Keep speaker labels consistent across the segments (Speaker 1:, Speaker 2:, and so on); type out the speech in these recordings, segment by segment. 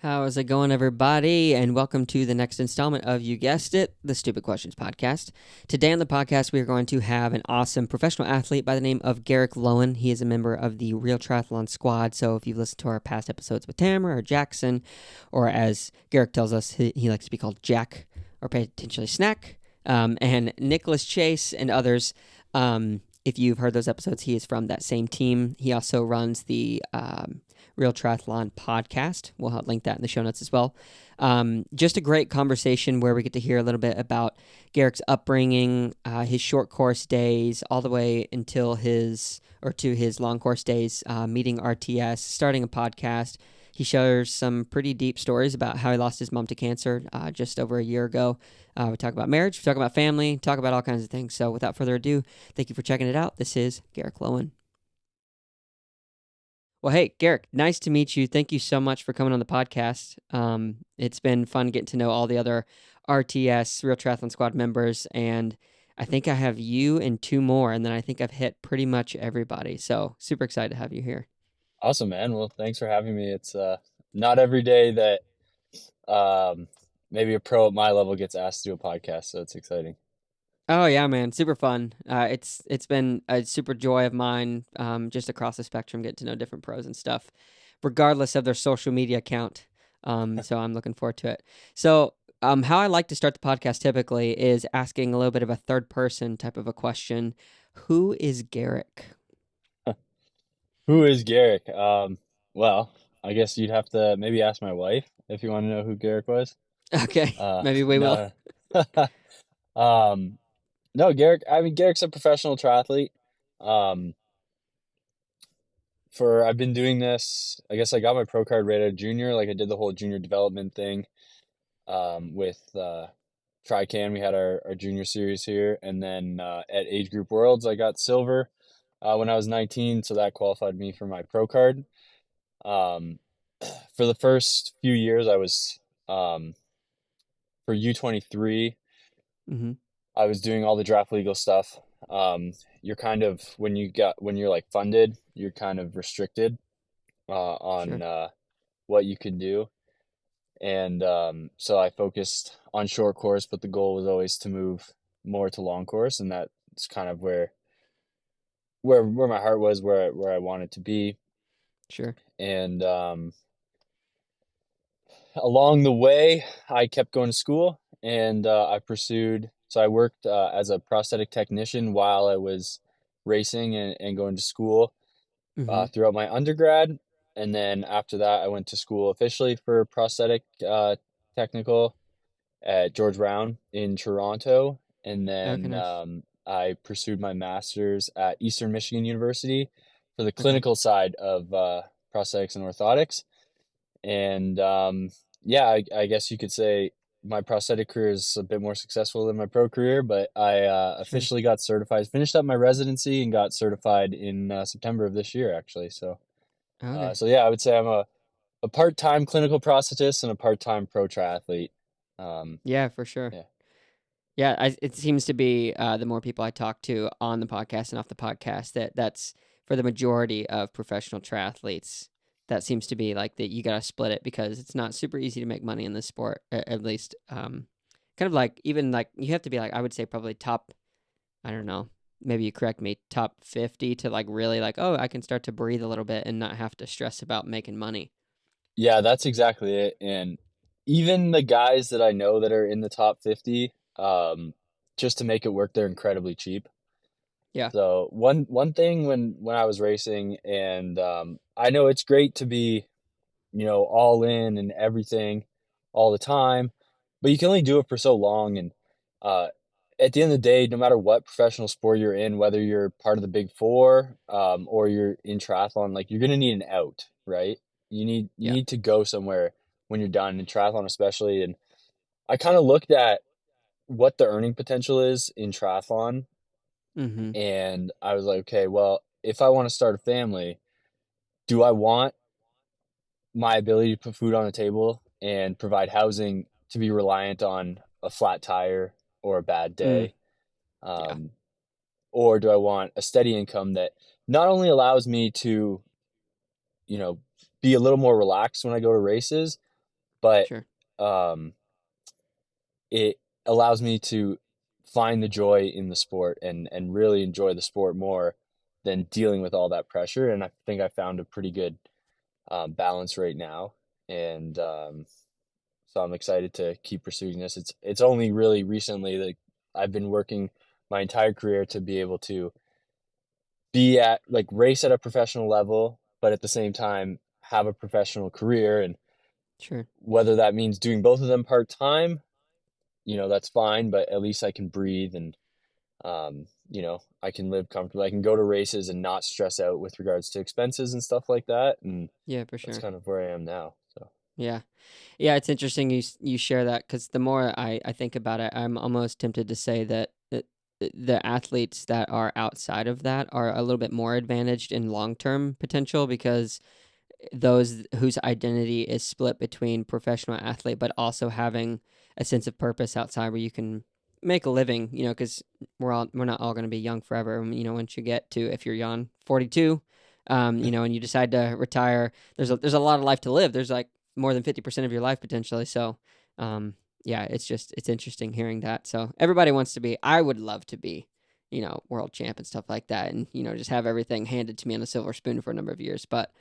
Speaker 1: How's it going, everybody? And welcome to the next installment of, you guessed it, the Stupid Questions Podcast. Today on the podcast, we are going to have an awesome professional athlete by the name of Garrick Loewen. He is a member of the Real Triathlon Squad. So if you've listened to our past episodes with Tamara or Jackson, or as Garrick tells us, he likes to be called Jack or potentially Snack, and Nicholas Chase and others. If you've heard those episodes, he is from that same team. He also runs the Real Triathlon Podcast. We'll link that in the show notes as well. Just a great conversation where we get to hear a little bit about Garrick's upbringing, his short course days, all the way until to his long course days, meeting RTS, starting a podcast. He shares some pretty deep stories about how he lost his mom to cancer just over a year ago. We talk about marriage, we talk about family, talk about all kinds of things. So without further ado, thank you for checking it out. This is Garrick Loewen. Well, hey, Garrick, nice to meet you. Thank you so much for coming on the podcast. It's been fun getting to know all the other RTS, Real Triathlon Squad members, and I think I have you and two more, and then I think I've hit pretty much everybody. So super excited to have you here.
Speaker 2: Awesome, man. Well, thanks for having me. It's not every day that maybe a pro at my level gets asked to do a podcast, so it's exciting.
Speaker 1: Oh yeah, man, super fun. It's been a super joy of mine, just across the spectrum, getting to know different pros and stuff, regardless of their social media account. So I'm looking forward to it. So, how I like to start the podcast typically is asking a little bit of a third person type of a question. Who is Garrick?
Speaker 2: Who is Garrick? Well, I guess you'd have to maybe ask my wife if you want to know who Garrick was.
Speaker 1: Okay, maybe we will.
Speaker 2: No. um, no, Garrick. I mean, Garrick's a professional triathlete. Um, I've been doing this. I guess I got my pro card right at junior. Like I did the whole junior development thing. With Trican, we had our junior series here, and then at Age Group Worlds, I got silver when I was 19, so that qualified me for my pro card. Um, for the first few years, I was for U23.
Speaker 1: Mm-hmm.
Speaker 2: I was doing all the draft legal stuff. You're kind of when you're like funded, you're kind of restricted on
Speaker 1: Sure.
Speaker 2: what you can do. And so I focused on short course, but the goal was always to move more to long course, and that's kind of where my heart was, where I wanted to be.
Speaker 1: Sure.
Speaker 2: And along the way, I kept going to school, and I pursued. So I worked as a prosthetic technician while I was racing and going to school
Speaker 1: Mm-hmm.
Speaker 2: throughout my undergrad. And then after that, I went to school officially for prosthetic technical at George Brown in Toronto, and
Speaker 1: Okay,
Speaker 2: then
Speaker 1: nice.
Speaker 2: I pursued my master's at Eastern Michigan University for the
Speaker 1: Okay.
Speaker 2: clinical side of prosthetics and orthotics. And yeah, I guess you could say my prosthetic career is a bit more successful than my pro career, but I
Speaker 1: Sure.
Speaker 2: officially got certified, finished up my residency, and got certified in September of this year, actually.
Speaker 1: Okay.
Speaker 2: So yeah, I would say I'm a part-time clinical prosthetist and a part-time pro triathlete.
Speaker 1: Yeah, for sure.
Speaker 2: Yeah.
Speaker 1: Yeah, it seems to be the more people I talk to on the podcast and off the podcast that's for the majority of professional triathletes. That seems to be like that you got to split it because it's not super easy to make money in this sport. At least, kind of like even like you have to be like I would say probably top. I don't know. Maybe you correct me. Top 50 to like really like I can start to breathe a little bit and not have to stress about making money.
Speaker 2: Yeah, that's exactly it. And even the guys that I know that are in the top 50, just to make it work, they're incredibly cheap.
Speaker 1: Yeah.
Speaker 2: So one thing when I was racing, and I know it's great to be, all in and everything all the time, but you can only do it for so long. And uh, at the end of the day, no matter what professional sport you're in, whether you're part of the big four, or you're in triathlon, like you're gonna need an out, right? You
Speaker 1: Yeah.
Speaker 2: need to go somewhere when you're done in triathlon, especially. And I kind of looked at what the earning potential is in triathlon,
Speaker 1: Mm-hmm.
Speaker 2: and I was like, okay, well, if I want to start a family, do I want my ability to put food on the table and provide housing to be reliant on a flat tire or a bad
Speaker 1: Mm.
Speaker 2: day?
Speaker 1: Yeah.
Speaker 2: Um, or do I want a steady income that not only allows me to, you know, be a little more relaxed when I go to races, but
Speaker 1: Sure.
Speaker 2: um, it allows me to find the joy in the sport and really enjoy the sport more than dealing with all that pressure. And I think I found a pretty good balance right now. And so I'm excited to keep pursuing this. It's only really recently that I've been working my entire career to be able to be at like race at a professional level, but at the same time have a professional career. And
Speaker 1: Sure.
Speaker 2: whether that means doing both of them part time, that's fine, but at least I can breathe and I can live comfortably. I can go to races and not stress out with regards to expenses and stuff like that. And
Speaker 1: Yeah, for
Speaker 2: that's
Speaker 1: sure.
Speaker 2: kind of where I am now. So
Speaker 1: Yeah. Yeah, it's interesting you share that because the more I think about it, I'm almost tempted to say that the athletes that are outside of that are a little bit more advantaged in long-term potential because those whose identity is split between professional athlete but also having a sense of purpose outside where you can make a living, because we're not all going to be young forever. Once you get to, if you're young, 42, and you decide to retire, there's a lot of life to live. There's like more than 50% of your life potentially. So, yeah, it's interesting hearing that. So everybody wants to be. I would love to be, world champ and stuff like that, and just have everything handed to me on a silver spoon for a number of years, but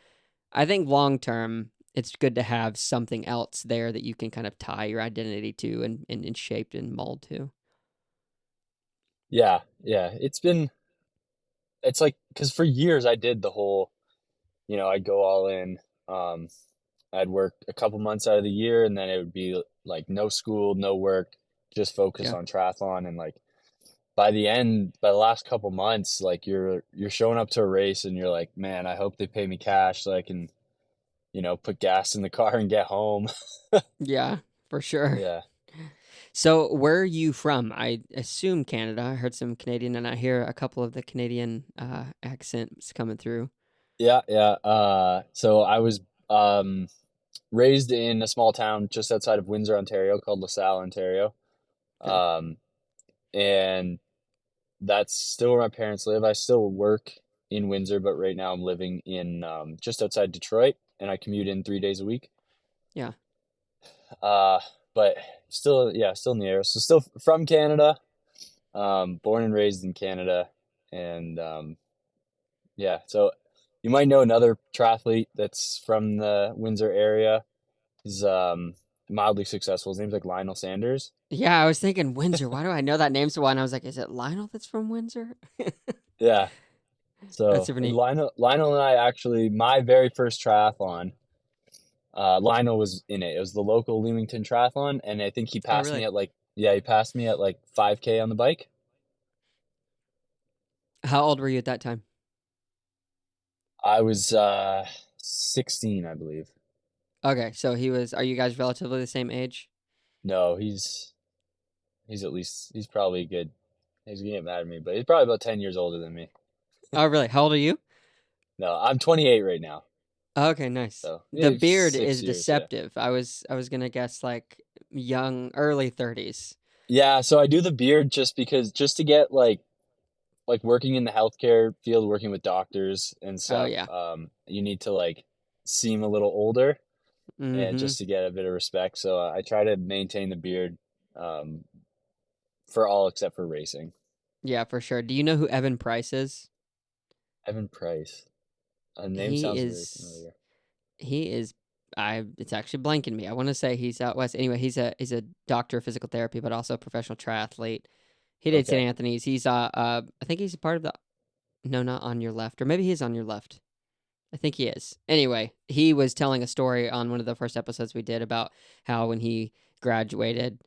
Speaker 1: I think long term, it's good to have something else there that you can kind of tie your identity to and shape and mold to.
Speaker 2: yeah, it's like, because for years I did the whole, I'd go all in. Um, I'd work a couple months out of the year, and then it would be like no school, no work, just focus
Speaker 1: Yeah.
Speaker 2: on triathlon. And like by the last couple months, like you're showing up to a race and you're like, man, I hope they pay me cash so I can, put gas in the car and get home.
Speaker 1: Yeah, for sure.
Speaker 2: Yeah.
Speaker 1: So, where are you from? I assume Canada. I heard some Canadian, and I hear a couple of the Canadian accents coming through.
Speaker 2: Yeah, yeah. So I was um raised in a small town just outside of Windsor, Ontario, called LaSalle, Ontario.
Speaker 1: Okay.
Speaker 2: Um, and that's still where my parents live. I still work in Windsor, but right now I'm living in just outside Detroit, and I commute in 3 days a week.
Speaker 1: Yeah.
Speaker 2: Uh, but still, yeah, still in the area. So still from Canada, born and raised in Canada, and yeah. So you might know another triathlete that's from the Windsor area. He's mildly successful. His name's like Lionel Sanders.
Speaker 1: Yeah, I was thinking Windsor. Why do I know that name so well? And I was like, is it Lionel that's from Windsor?
Speaker 2: Yeah.
Speaker 1: That's
Speaker 2: So
Speaker 1: super neat.
Speaker 2: Lionel and I actually, my very first triathlon, Lionel was in it. It was the local Leamington Triathlon, and I think he
Speaker 1: Oh,
Speaker 2: passed me
Speaker 1: really?
Speaker 2: at like, yeah, he passed me at like 5K on the bike.
Speaker 1: How old were you at that time?
Speaker 2: I was 16, I believe.
Speaker 1: Okay, so are you guys relatively the same age?
Speaker 2: No, he's at least he's probably good. He's gonna get mad at me, but he's probably about 10 years older than me.
Speaker 1: Oh, really? How old are you?
Speaker 2: No, I'm 28 right now.
Speaker 1: Okay, nice.
Speaker 2: So
Speaker 1: The
Speaker 2: maybe
Speaker 1: beard
Speaker 2: 6
Speaker 1: is
Speaker 2: years, yeah.
Speaker 1: deceptive. I was gonna guess like young, early 30s.
Speaker 2: Yeah, so I do the beard just to get like working in the healthcare field, working with doctors and
Speaker 1: Oh
Speaker 2: stuff,
Speaker 1: yeah.
Speaker 2: you need to like seem a little older and
Speaker 1: Mm-hmm.
Speaker 2: just to get a bit of respect. So I try to maintain the beard um, for all except for racing.
Speaker 1: Yeah, for sure. Do you know who Evan Price is?
Speaker 2: Evan Price. A name
Speaker 1: He
Speaker 2: sounds very
Speaker 1: is
Speaker 2: familiar.
Speaker 1: he is it's actually blanking me. I want to say he's out west. Anyway, he's a doctor of physical therapy, but also a professional triathlete. He did St.
Speaker 2: Okay.
Speaker 1: Anthony's. He's I think he's a part of the no, not on your left, or maybe he's on your left. I think he is. Anyway, he was telling a story on one of the first episodes we did about how when he graduated,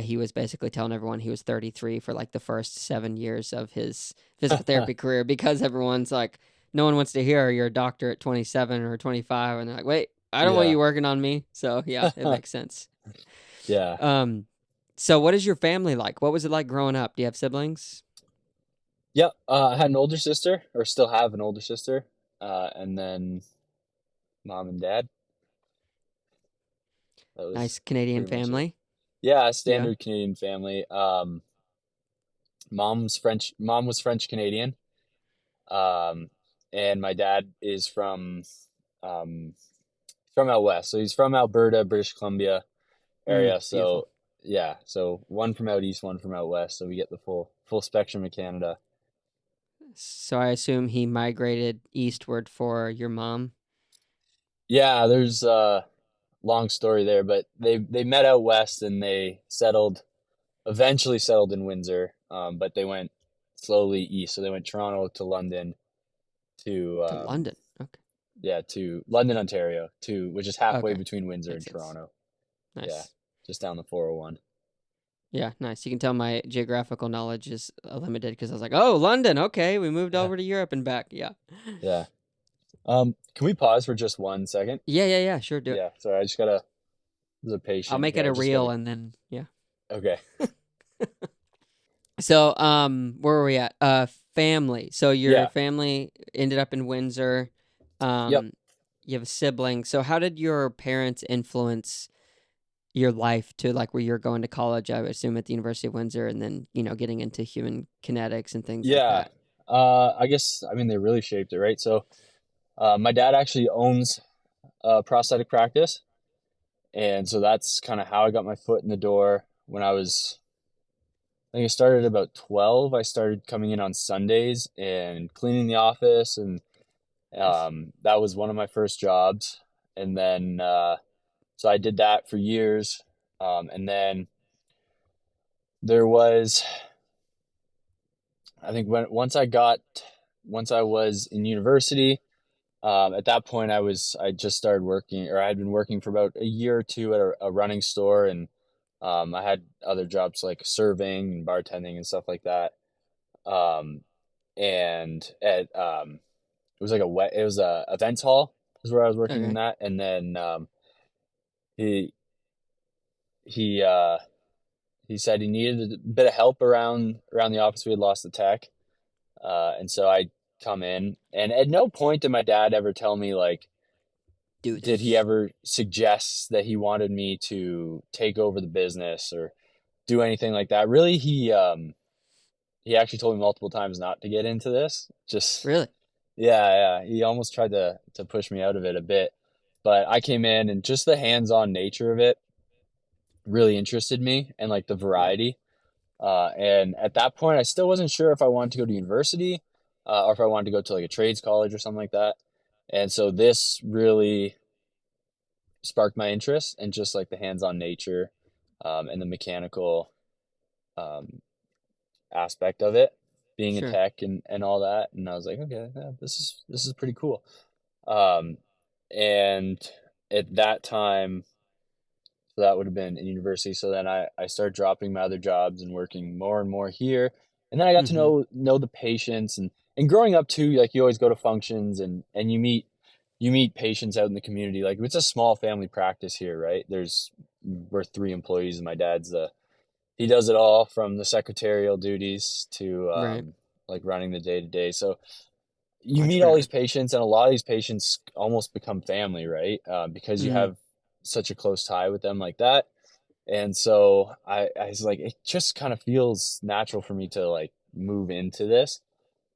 Speaker 1: he was basically telling everyone he was 33 for like the first 7 years of his physical therapy career because everyone's like, no one wants to hear you're a doctor at 27 or 25. And they're like, wait, I don't want
Speaker 2: Yeah.
Speaker 1: you working on me. So yeah, it makes sense.
Speaker 2: Yeah.
Speaker 1: Um, so what is your family like? What was it like growing up? Do you have siblings?
Speaker 2: Yep. I had an older sister, or still have an older sister, and then mom and dad. That
Speaker 1: Nice
Speaker 2: was
Speaker 1: Canadian
Speaker 2: pretty much it.
Speaker 1: family.
Speaker 2: Yeah, a
Speaker 1: Yeah.
Speaker 2: standard Canadian family. Mom's French. Mom was French Canadian, um, and my dad is from um, from out west. So he's from Alberta, British Columbia area.
Speaker 1: Beautiful.
Speaker 2: So yeah, so one from out east, one from out west. So we get the full spectrum of Canada.
Speaker 1: So I assume he migrated eastward for your mom.
Speaker 2: Yeah, there's a long story there, but they met out west and they eventually settled in Windsor. But they went slowly east. So they went Toronto to London to
Speaker 1: To London. Okay.
Speaker 2: to London, Ontario, which is halfway
Speaker 1: Okay.
Speaker 2: between Windsor
Speaker 1: Makes
Speaker 2: and
Speaker 1: sense.
Speaker 2: Toronto. Yeah,
Speaker 1: Nice.
Speaker 2: just down the 401.
Speaker 1: Yeah, nice. You can tell my geographical knowledge is limited because I was like, oh, London. Okay, we moved
Speaker 2: Yeah.
Speaker 1: over to Europe and back. Yeah.
Speaker 2: Yeah. Can we pause for just 1 second?
Speaker 1: Yeah. Sure, do it.
Speaker 2: Yeah. Sorry, I just gotta. There's a
Speaker 1: I'll
Speaker 2: patient
Speaker 1: make
Speaker 2: here.
Speaker 1: it
Speaker 2: I
Speaker 1: a
Speaker 2: just
Speaker 1: reel
Speaker 2: gotta.
Speaker 1: and then yeah.
Speaker 2: Okay.
Speaker 1: So, where were we at? Family. So your
Speaker 2: Yeah.
Speaker 1: family ended up in Windsor.
Speaker 2: Yep.
Speaker 1: You have a sibling. So how did your parents influence your life to like where you're going to college, I would assume at the University of Windsor, and then, getting into human kinetics and things like
Speaker 2: Yeah.
Speaker 1: that?
Speaker 2: I guess I mean they really shaped it, right? So, my dad actually owns a prosthetic practice, and so that's kind of how I got my foot in the door when I think I started at about 12. I started coming in on Sundays and cleaning the office, and
Speaker 1: Nice.
Speaker 2: that was one of my first jobs. And then so I did that for years, and then there was I think once I was in university. At that point, I just started working, or I had been working for about a year or two at a running store, and I had other jobs like serving and bartending and stuff like that. Um, and it was a events hall is where I was working in
Speaker 1: Okay.
Speaker 2: that, and then he he uh, he said he needed a bit of help around the office. We had lost the tech, and so I come in, and at no point did my dad ever tell me like
Speaker 1: Do
Speaker 2: did he
Speaker 1: this.
Speaker 2: ever suggest that he wanted me to take over the business or do anything like that. Really, he actually told me multiple times not to get into this. Just
Speaker 1: Really?
Speaker 2: yeah, he almost tried to push me out of it a bit. But I came in and just the hands-on nature of it really interested me and like the
Speaker 1: Yeah.
Speaker 2: variety. And at that point, I still wasn't sure if I wanted to go to university or if I wanted to go to like a trades college or something like that. And so this really sparked my interest and just like the hands-on nature and the mechanical um, aspect of it, being a
Speaker 1: Sure.
Speaker 2: tech and all that. And I was like, okay, yeah, this is pretty cool. Um, and at that time, so that would have been in university. So then I started dropping my other jobs and working more and more here. And then I got to
Speaker 1: Mm-hmm.
Speaker 2: know the patients and growing up too, like you always go to functions and you meet patients out in the community. Like it's a small family practice here, right? We're 3 employees and my dad's he does it all from the secretarial duties to
Speaker 1: Right.
Speaker 2: like running the day to day. So you meet all these
Speaker 1: Entrepreneur.
Speaker 2: patients and a lot of these patients almost become family, right? Because you
Speaker 1: Mm-hmm.
Speaker 2: have such a close tie with them like that. And so I was like, it just kind of feels natural for me to like move into this.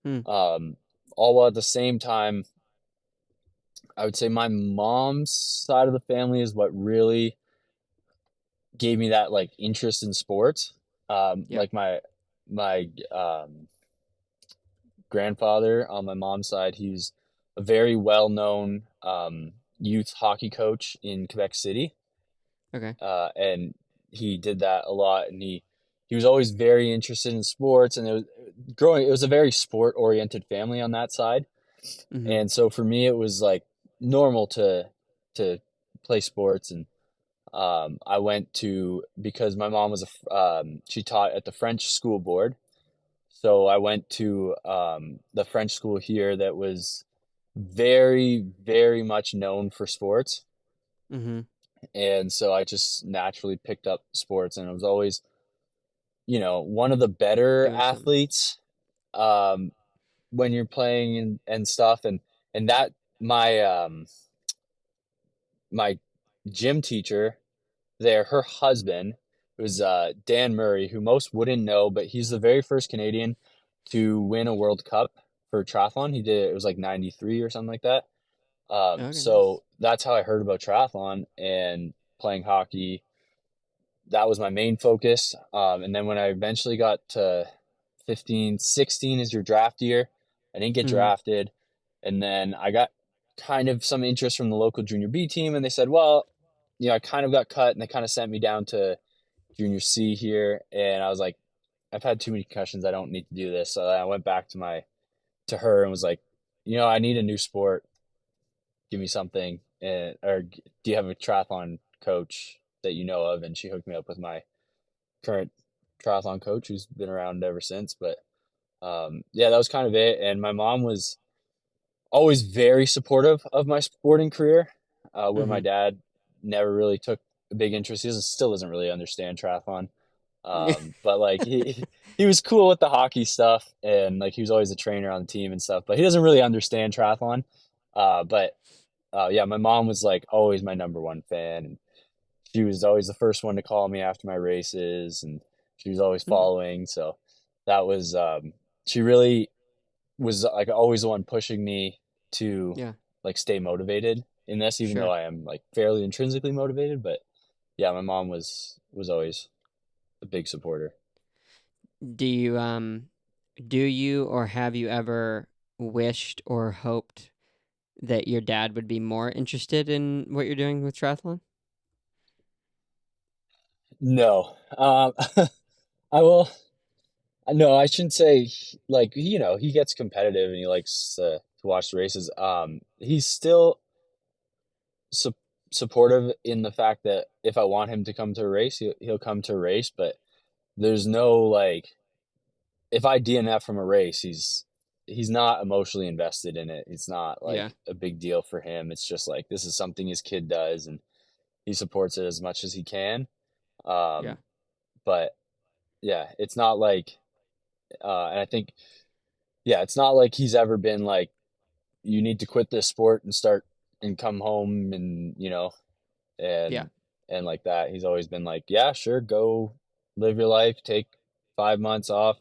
Speaker 1: Hmm.
Speaker 2: Um, all while at the same time, I would say my mom's side of the family is what really gave me that like interest in sports.
Speaker 1: Yeah.
Speaker 2: Like my grandfather on my mom's side, he's a very well known youth hockey coach in Quebec City.
Speaker 1: Okay.
Speaker 2: And he did that a lot, and he was always very interested in sports, and it was a very sport oriented family on that side,
Speaker 1: Mm-hmm.
Speaker 2: and so for me it was like normal to play sports, and I went to because my mom was she taught at the French school board, so I went to the French school here that was very much known for sports.
Speaker 1: Mm-hmm.
Speaker 2: And so I just naturally picked up sports, and I was always, one of the better
Speaker 1: Doing something.
Speaker 2: athletes um, when you're playing and stuff. And that my gym teacher there, her husband was Dan Murray, who most wouldn't know, but he's the very first Canadian to win a World Cup for triathlon. He did it was like 93 or something like that.
Speaker 1: Okay.
Speaker 2: So
Speaker 1: Nice.
Speaker 2: that's how I heard about triathlon and playing hockey. That was my main focus. And then when I eventually got to 15, 16 is your draft year, I didn't get
Speaker 1: Mm-hmm.
Speaker 2: drafted. And then I got kind of some interest from the local junior B team. And they said, well, I kind of got cut, and they kind of sent me down to junior C here. And I was like, I've had too many concussions. I don't need to do this. So I went back to her and was like, I need a new sport. Give me something. Or do you have a triathlon coach that you know of? And she hooked me up with my current triathlon coach, who's been around ever since. But yeah, that was kind of it. And my mom was always very supportive of my sporting career, where my
Speaker 1: Mm-hmm.
Speaker 2: dad never really took a big interest. Still doesn't really understand triathlon. But like he was cool with the hockey stuff, and like he was always a trainer on the team and stuff, but he doesn't really understand triathlon. But yeah, my mom was like always my number one fan, and she was always the first one to call me after my races, and she was always following. So that was she really was like always the one pushing me to
Speaker 1: Yeah,
Speaker 2: like stay motivated in this, even though
Speaker 1: sure.
Speaker 2: I am like fairly intrinsically motivated. But yeah, my mom was always a big supporter.
Speaker 1: Do you or have you ever wished or hoped that your dad would be more interested in what you're doing with triathlon?
Speaker 2: No, I will. No, I shouldn't say like he gets competitive and he likes to watch the races. He's still su supportive in the fact that if I want him to come to a race, he'll come to a race. But there's no like if I DNF from a race, he's not emotionally invested in it. It's not
Speaker 1: Yeah,
Speaker 2: like a big deal for him. It's just like this is something his kid does, and he supports it as much as he can.
Speaker 1: yeah,
Speaker 2: Um, but yeah, it's not like and I think yeah, it's not like he's ever been like you need to quit this sport and start and come home and
Speaker 1: yeah,
Speaker 2: and like that. He's always been like, yeah, sure, go live your life, take 5 months off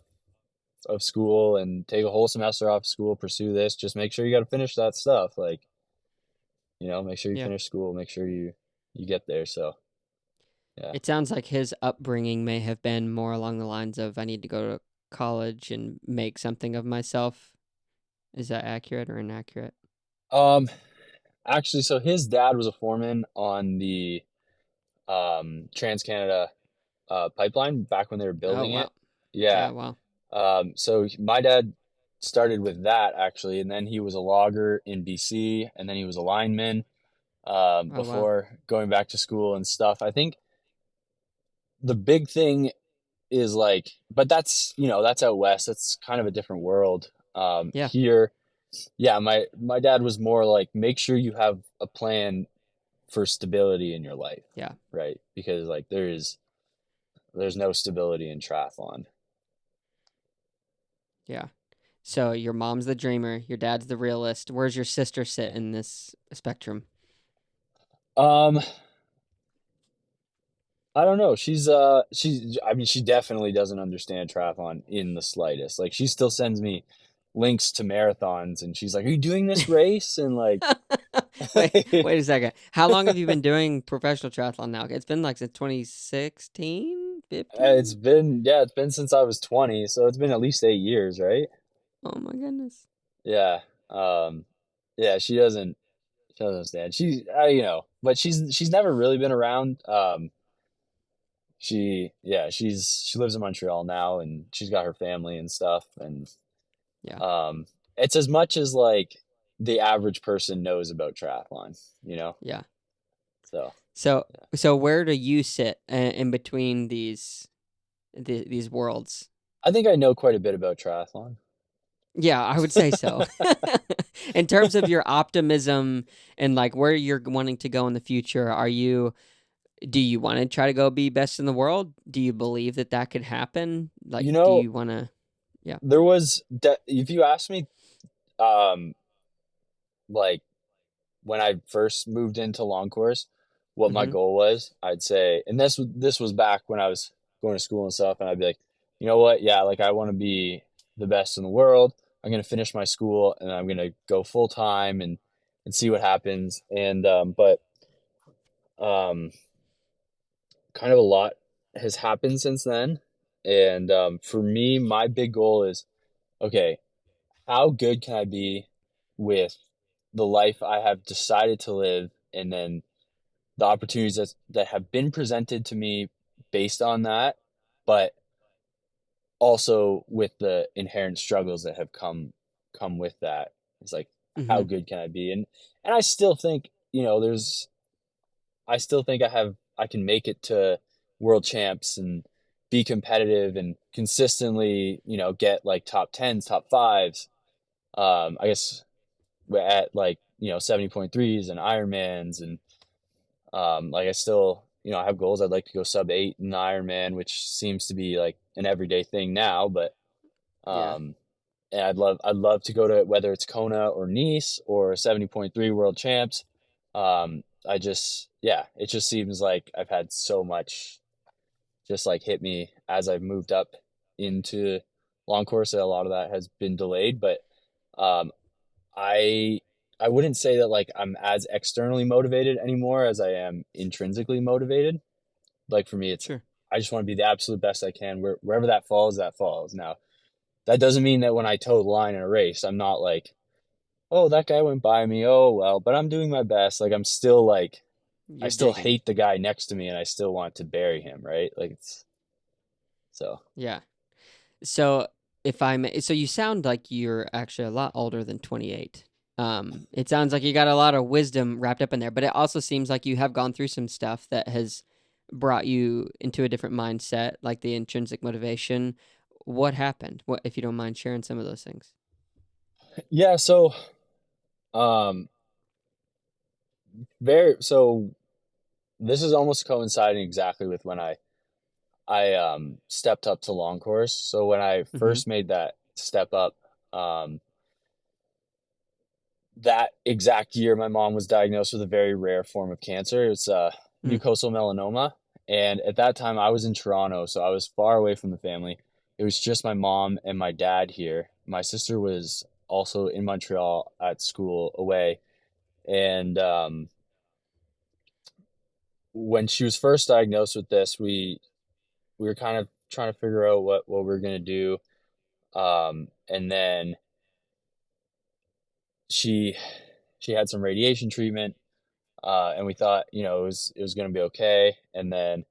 Speaker 2: of school and take a whole semester off school, pursue this. Just make sure you got to finish that stuff. Like, make sure you
Speaker 1: yeah.
Speaker 2: finish school, make sure you get there. So yeah.
Speaker 1: It sounds like his upbringing may have been more along the lines of I need to go to college and make something of myself. Is that accurate or inaccurate?
Speaker 2: Um, Actually, so his dad was a foreman on the Trans Canada pipeline back when they were
Speaker 1: Oh,
Speaker 2: building it.
Speaker 1: wow.
Speaker 2: Yeah.
Speaker 1: Yeah, wow.
Speaker 2: So my dad started with that actually, and then he was a logger in BC, and then he was a lineman
Speaker 1: Oh, wow.
Speaker 2: before going back to school and stuff. I think the big thing is like, but that's out west. That's kind of a different world.
Speaker 1: Yeah,
Speaker 2: Here, yeah, my dad was more like make sure you have a plan for stability in your life,
Speaker 1: yeah,
Speaker 2: right? Because like there's no stability in triathlon.
Speaker 1: yeah. So your mom's the dreamer, your dad's the realist. Where's your sister sit in this spectrum?
Speaker 2: Um, I don't know. She's I mean she definitely doesn't understand triathlon in the slightest. Like she still sends me links to marathons and she's like, "Are you doing this race?" And like
Speaker 1: Wait a second. How long have you been doing professional triathlon now? It's been like since 2016,
Speaker 2: it's
Speaker 1: 15?
Speaker 2: been yeah, it's been since I was 20, so it's been at least 8 years, right?
Speaker 1: Oh my goodness.
Speaker 2: Yeah. Um yeah, she doesn't understand. But she's never really been around. She lives in Montreal now and she's got her family and stuff and
Speaker 1: Yeah,
Speaker 2: um it's as much as like the average person knows about triathlon, you know?
Speaker 1: yeah.
Speaker 2: So,
Speaker 1: So
Speaker 2: yeah.
Speaker 1: so where do you sit in between these worlds?
Speaker 2: I think I know quite a bit about triathlon.
Speaker 1: Yeah, I would say so. In terms of your optimism and like where you're wanting to go in the future, do you want to try to go be best in the world? Do you believe that that could happen? Like,
Speaker 2: You
Speaker 1: do
Speaker 2: know,
Speaker 1: you want to? Yeah.
Speaker 2: if you asked me um like when I first moved into long course, what my
Speaker 1: Mm-hmm.
Speaker 2: goal was, I'd say, and this was back when I was going to school and stuff, and I'd be like, you know what? Yeah, like I want to be the best in the world. I'm gonna finish my school and I'm gonna go full time and see what happens. And but um, kind of a lot has happened since then. And for me, my big goal is, okay, how good can I be with the life I have decided to live, and then the opportunities that have been presented to me based on that, but also with the inherent struggles that have come with that. It's like, how
Speaker 1: Mm-hmm.
Speaker 2: good can I be? And I still think, I still think I can make it to world champs and be competitive and consistently, get like top 10s, top 5s. I guess we're at like, 70.3s and Ironmans, and like I still, I have goals. I'd like to go sub 8 in Ironman, which seems to be like an everyday thing now, but
Speaker 1: Yeah.
Speaker 2: um and I'd love to go to, whether it's Kona or Nice or 70.3 world champs. It just seems like I've had so much just like hit me as I've moved up into long course that a lot of that has been delayed. But um, I I wouldn't say that like I'm as externally motivated anymore as I am intrinsically motivated. Like for me, it's,
Speaker 1: Sure.
Speaker 2: I just want to be the absolute best I can. Wherever that falls, that falls. Now, that doesn't mean that when I toe the line in a race, I'm not like, oh, that guy went by me. Oh, well, but I'm doing my best. Like, I'm still like, I
Speaker 1: You're
Speaker 2: still
Speaker 1: digging.
Speaker 2: hate the guy next to me and I still want to bury him, right? Like, it's so.
Speaker 1: Yeah. So if I may, so you sound like you're actually a lot older than 28. It sounds like you got a lot of wisdom wrapped up in there, but it also seems like you have gone through some stuff that has brought you into a different mindset, like the intrinsic motivation. What happened? What, if you don't mind sharing some of those things?
Speaker 2: Yeah, so, um, so this is almost coinciding exactly with when I stepped up to long course. So when I
Speaker 1: Mm-hmm.
Speaker 2: first made that step up, that exact year, my mom was diagnosed with a very rare form of cancer. It's
Speaker 1: Mm.
Speaker 2: mucosal melanoma. And at that time, I was in Toronto, so I was far away from the family. It was just my mom and my dad here. My sister was also in Montreal at school away. And when she was first diagnosed with this, we were kind of trying to figure out what we are going to do. And then she she had some radiation treatment, and we thought, it was going to be okay. And then,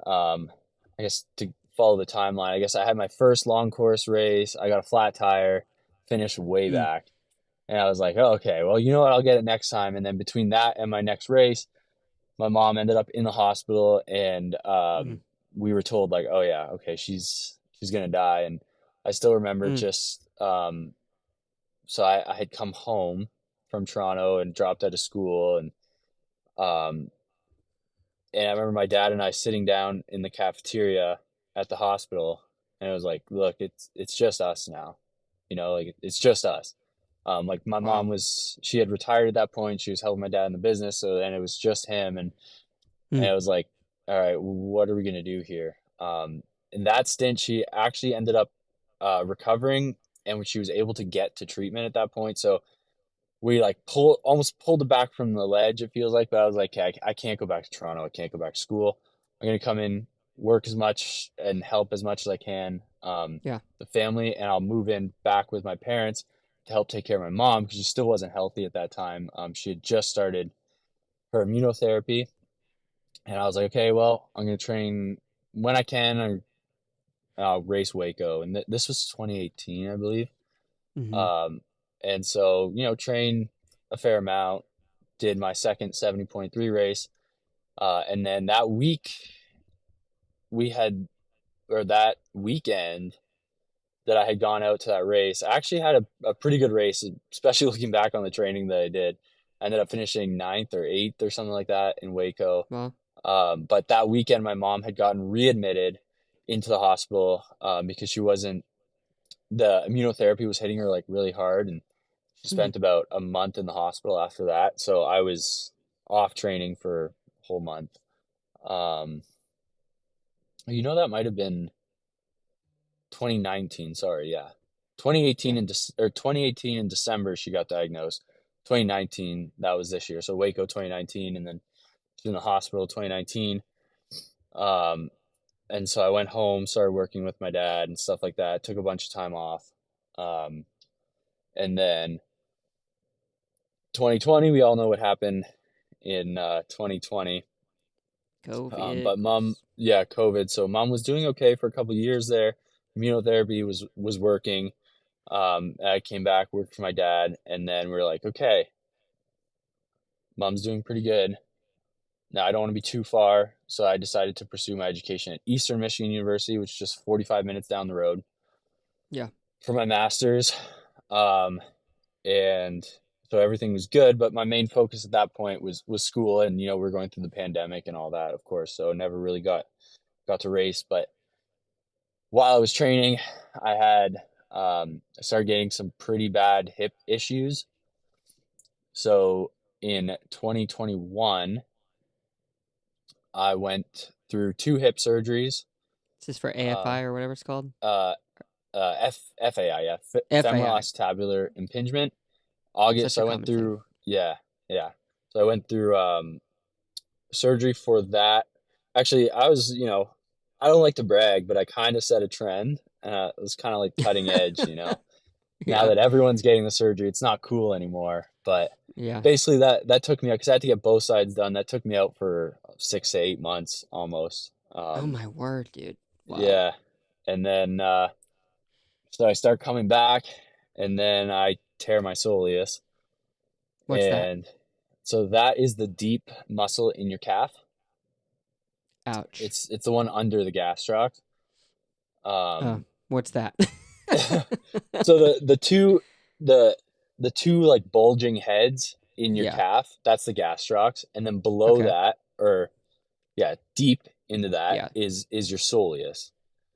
Speaker 2: um, I guess to follow the timeline, I guess I had my first long course race. I got a flat tire, finished way
Speaker 1: Mm.
Speaker 2: back, and I was like, oh, okay, well, you know what, I'll get it next time. And then between that and my next race, my mom ended up in the hospital, and
Speaker 1: Mm.
Speaker 2: we were told like, oh yeah, okay, she's gonna die. And I still remember
Speaker 1: Mm.
Speaker 2: just so I had come home from Toronto and dropped out of school, um, and I remember my dad and I sitting down in the cafeteria at the hospital, and it was like, look, it's just us now, like it's just us. Like my mom
Speaker 1: Wow.
Speaker 2: she had retired at that point. She was helping my dad in the business, so then it was just him, and
Speaker 1: Mm.
Speaker 2: it was like, all right, what are we gonna do here? In that stint, she actually ended up recovering, and she was able to get to treatment at that point. So we like almost pulled it back from the ledge, it feels like. But I was like, okay, I can't go back to Toronto. I can't go back to school. I'm gonna come in, work as much and help as much as I can,
Speaker 1: Yeah.
Speaker 2: the family, and I'll move in back with my parents to help take care of my mom because she still wasn't healthy at that time. She had just started her immunotherapy, and I was like, okay, well, I'm gonna train when I can. I'll race Waco, and this was 2018, I believe.
Speaker 1: Mm-hmm.
Speaker 2: Um, and so, train a fair amount, did my second 70.3 race. And then that week we had, or that weekend that I had gone out to that race, I actually had a pretty good race, especially looking back on the training that I did. I ended up finishing ninth or eighth or something like that in Waco.
Speaker 1: Well.
Speaker 2: But that weekend, my mom had gotten readmitted into the hospital because the immunotherapy was hitting her like really hard, and she
Speaker 1: Mm.
Speaker 2: spent about a month in the hospital after that. So I was off training for a whole month. Um, that might have been 2019. Sorry, yeah, 2018
Speaker 1: Yeah.
Speaker 2: or 2018 in December she got diagnosed. 2019, that was this year. So Waco 2019, and then she was in the hospital 2019. And so I went home, started working with my dad and stuff like that. Took a bunch of time off. And then 2020, we all know what happened in 2020.
Speaker 1: COVID.
Speaker 2: But mom, yeah, COVID. So mom was doing okay for a couple of years there. Immunotherapy was working. I came back, worked for my dad, and then we are like, okay, mom's doing pretty good. Now I don't want to be too far, so I decided to pursue my education at Eastern Michigan University, which is just 45 minutes down the road.
Speaker 1: Yeah.
Speaker 2: For my master's. And so everything was good, but my main focus at that point was school, and we're going through the pandemic and all that, of course, so never really got to race. But while I was training, I started getting some pretty bad hip issues. So in 2021, I went through 2 hip surgeries.
Speaker 1: Is this for AFI or whatever it's called?
Speaker 2: FAI, yeah, femoral
Speaker 1: FAI.
Speaker 2: acetabular impingement. August,
Speaker 1: Such a
Speaker 2: I went
Speaker 1: common thing.
Speaker 2: through, yeah. So I went through surgery for that. Actually, I was, I don't like to brag, but I kind of set a trend. It was kind of like cutting edge, Now
Speaker 1: Yeah.
Speaker 2: that everyone's getting the surgery, it's not cool anymore. But
Speaker 1: Yeah.
Speaker 2: basically, that took me out because I had to get both sides done. That took me out for 6 to 8 months almost.
Speaker 1: Oh my word, dude. Wow.
Speaker 2: Yeah, and then so I start coming back, and then I tear my soleus.
Speaker 1: What's that?
Speaker 2: And so that is the deep muscle in your calf.
Speaker 1: Ouch.
Speaker 2: It's the one under the gastroc.
Speaker 1: What's that?
Speaker 2: So the two like bulging heads in your
Speaker 1: Yeah.
Speaker 2: calf, that's the gastrocs, and then below
Speaker 1: Okay.
Speaker 2: that, or yeah, deep into that
Speaker 1: Yeah.
Speaker 2: is your soleus.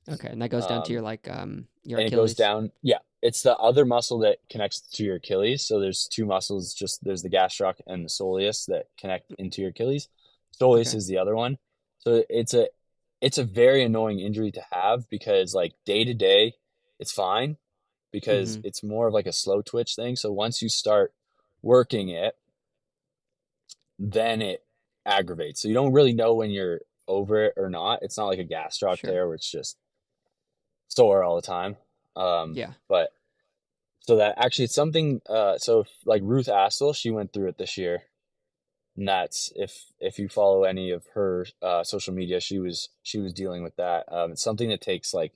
Speaker 1: Okay, and that goes down to your your
Speaker 2: And
Speaker 1: Achilles.
Speaker 2: it goes down. Yeah, it's the other muscle that connects to your Achilles. So there's 2 muscles. Just there's the gastroc and the soleus that connect into your Achilles. Soleus
Speaker 1: Okay.
Speaker 2: is the other one. So it's a very annoying injury to have because like day to day, it's fine because
Speaker 1: Mm-hmm.
Speaker 2: it's more of like a slow twitch thing. So once you start working it, then it aggravates. So you don't really know when you're over it or not. It's not like a gastroc
Speaker 1: Sure.
Speaker 2: tear where it's just sore all the time.
Speaker 1: Yeah.
Speaker 2: But so that actually it's something. So like Ruth Astle, she went through it this year, and that's if you follow any of her social media, she was dealing with that. It's something that takes like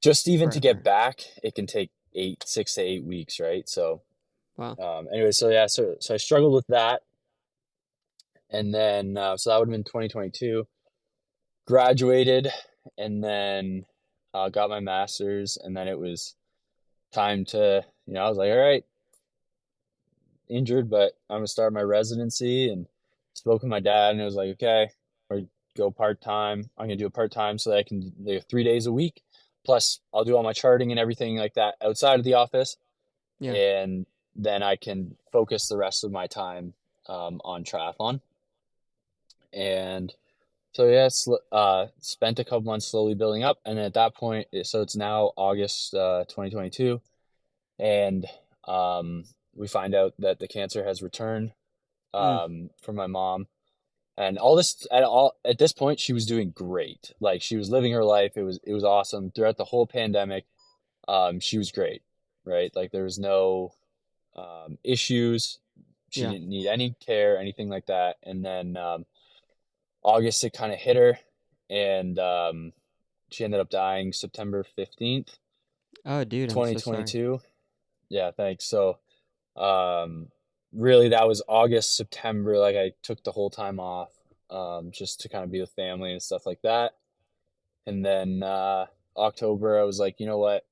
Speaker 2: just even to get
Speaker 1: Forever.
Speaker 2: back, it can take 6 to 8 weeks, right? So
Speaker 1: Wow.
Speaker 2: anyway, so yeah, so I struggled with that, and then so that would have been 2022. Graduated, and then got my master's, and then it was time to I was like, all right, injured, but I'm gonna start my residency, and spoke with my dad, and it was like, okay, or go part time. I'm gonna do a part time so that I can do 3 days a week. Plus, I'll do all my charting and everything like that outside of the office,
Speaker 1: Yeah.
Speaker 2: and then I can focus the rest of my time on triathlon. And so yeah, spent a couple months slowly building up, and at that point, so it's now August 2022, and we find out that the cancer has returned from my mom, and at this point she was doing great. Like she was living her life. It was awesome throughout the whole pandemic. She was great, right? Like there was no issues. She
Speaker 1: Yeah.
Speaker 2: didn't need any care, anything like that. And then August it kind of hit her, and she ended up dying September 15th,
Speaker 1: Oh, dude, I'm so sorry.
Speaker 2: 2022. Yeah, thanks. So really that was August, September, like I took the whole time off just to kind of be with family and stuff like that. And then October I was like, you know what,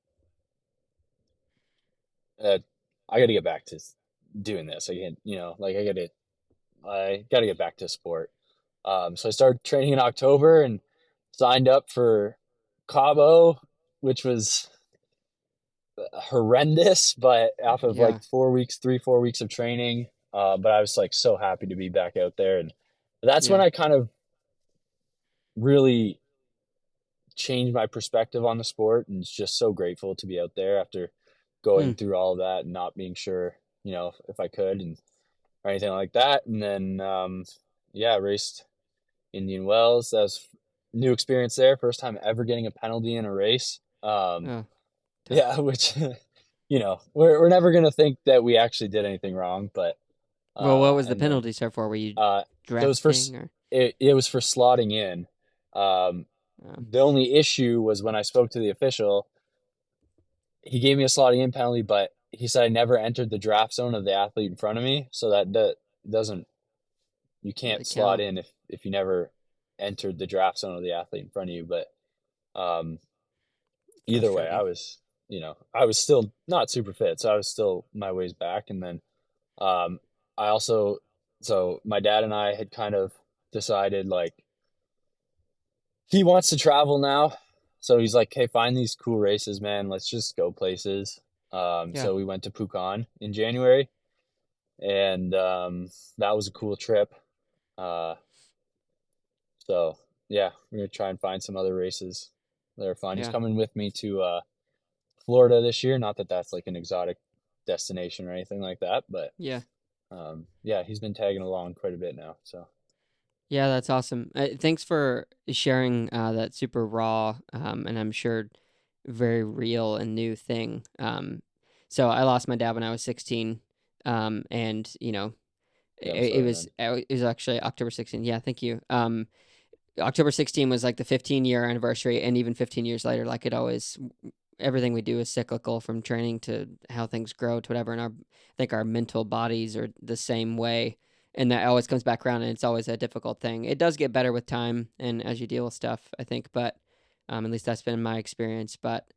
Speaker 2: I got to get back to doing this. I can't, like I got to get back to sport. So I started training in October and signed up for Cabo, which was horrendous, but off of like
Speaker 1: Yeah.
Speaker 2: 4 weeks of training. But I was like so happy to be back out there, and that's when
Speaker 1: Yeah.
Speaker 2: I kind of really changed my perspective on the sport, and just so grateful to be out there after going
Speaker 1: Mm.
Speaker 2: through all of that and not being sure, if I could and or anything like that. And then, raced Indian Wells. That was new experience there. First time ever getting a penalty in a race.
Speaker 1: Oh, tough.
Speaker 2: Yeah, which, we're never going to think that we actually did anything wrong, but,
Speaker 1: Well, what was the
Speaker 2: and then,
Speaker 1: penalty so far? Were you
Speaker 2: so it was for,
Speaker 1: drafting or?
Speaker 2: it was for slotting in.
Speaker 1: Oh,
Speaker 2: The only issue was when I spoke to the official, he gave me a slotting in penalty, but he said I never entered the draft zone of the athlete in front of me. So that doesn't, you
Speaker 1: really
Speaker 2: can't slot
Speaker 1: count.
Speaker 2: in if you never entered the draft zone of the athlete in front of you. But either way,
Speaker 1: Frustrating.
Speaker 2: I was still not super fit. So I was still my ways back. And then um, I also, so my dad and I had kind of decided like, he wants to travel now. So he's like, hey, find these cool races, man. Let's just go places.
Speaker 1: Yeah,
Speaker 2: So we went to Pucon in January, and that was a cool trip. Uh, so yeah, we're gonna try and find some other races that are fun. He's
Speaker 1: yeah,
Speaker 2: coming with me to Florida this year. Not that that's like an exotic destination or anything like that, but
Speaker 1: yeah,
Speaker 2: yeah, he's been tagging along quite a bit now. So
Speaker 1: yeah. That's awesome. Thanks for sharing that super raw, and I'm sure very real and new thing. So I lost my dad when I was 16, and
Speaker 2: yeah, I'm
Speaker 1: it
Speaker 2: sorry,
Speaker 1: was
Speaker 2: man.
Speaker 1: it was actually October 16th. Yeah, thank you. October 16 was like the 15-year anniversary, and even 15 years later, like it always, everything we do is cyclical from training to how things grow to whatever. And I think our mental bodies are the same way, and that always comes back around, and it's always a difficult thing. It does get better with time and as you deal with stuff, I think, but at least that's been my experience. But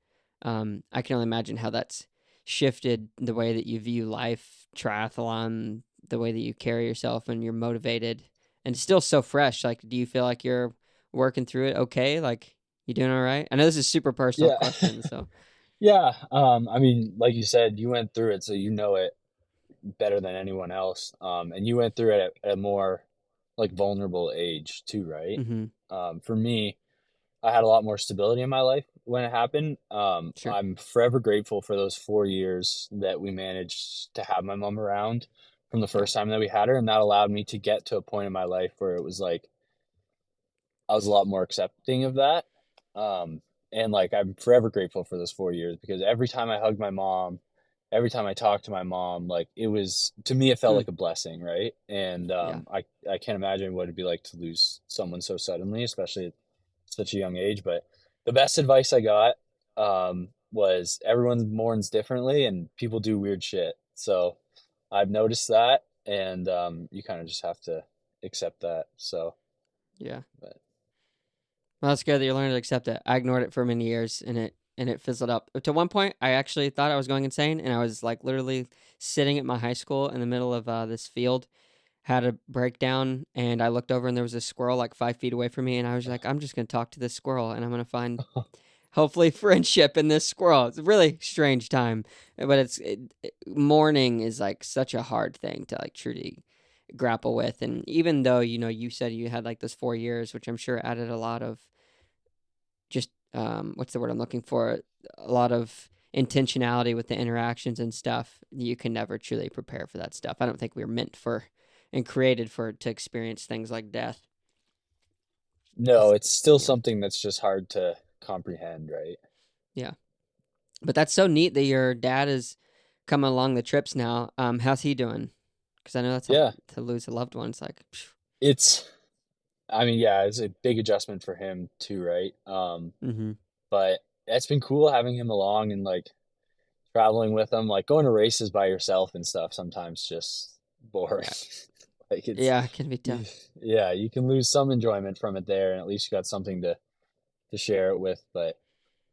Speaker 1: I can only imagine how that's shifted the way that you view life, triathlon, the way that you carry yourself, and you're motivated and still so fresh. Like, do you feel like you're working through it okay? Like, you doing all right? I know this is a super personal
Speaker 2: Yeah,
Speaker 1: question, so
Speaker 2: yeah. I mean, like you said, you went through it, so you know it better than anyone else. And you went through it at a more like vulnerable age too, right?
Speaker 1: mm-hmm.
Speaker 2: For me, I had a lot more stability in my life when it happened.
Speaker 1: Sure.
Speaker 2: I'm forever grateful for those 4 years that we managed to have my mom around from the
Speaker 1: Yeah.
Speaker 2: first time that we had her. And that allowed me to get to a point in my life where it was like, I was a lot more accepting of that. Um, and like, I'm forever grateful for those 4 years because every time I hugged my mom, every time I talked to my mom, like it was, to me, it felt
Speaker 1: Mm.
Speaker 2: like a blessing. Right. And,
Speaker 1: Yeah.
Speaker 2: I can't imagine what it'd be like to lose someone so suddenly, especially at such a young age. But the best advice I got, was everyone mourns differently and people do weird shit. So I've noticed that and, you kind of just have to accept that. So,
Speaker 1: Yeah.
Speaker 2: but
Speaker 1: Well, that's good that you learned to accept it. I ignored it for many years, and it fizzled up. To one point, I actually thought I was going insane, and I was like literally sitting at my high school in the middle of this field, had a breakdown, and I looked over and there was a squirrel like 5 feet away from me, and I was like, I'm just gonna talk to this squirrel, and I'm gonna find hopefully friendship in this squirrel. It's a really strange time, but mourning is like such a hard thing to like truly grapple with. And even though you said you had like those 4 years, which I'm sure added a lot of just what's the word I'm looking for, a lot of intentionality with the interactions and stuff. You can never truly prepare for that stuff. I don't think we were meant for and created for to experience things like death.
Speaker 2: no,
Speaker 1: It's,
Speaker 2: it's still
Speaker 1: yeah,
Speaker 2: something that's just hard to comprehend, right?
Speaker 1: yeah. But that's so neat that your dad is coming along the trips now. How's he doing? Because I know that's
Speaker 2: Yeah,
Speaker 1: to lose a loved one. It's like,
Speaker 2: it's, I mean, yeah, it's a big adjustment for him too, right?
Speaker 1: mm-hmm.
Speaker 2: But it's been cool having him along and like traveling with him, like going to races by yourself and stuff sometimes just boring.
Speaker 1: Yeah,
Speaker 2: Like it's,
Speaker 1: yeah, it can be
Speaker 2: you,
Speaker 1: tough.
Speaker 2: yeah, you can lose some enjoyment from it there, and at least you got something to share it with. But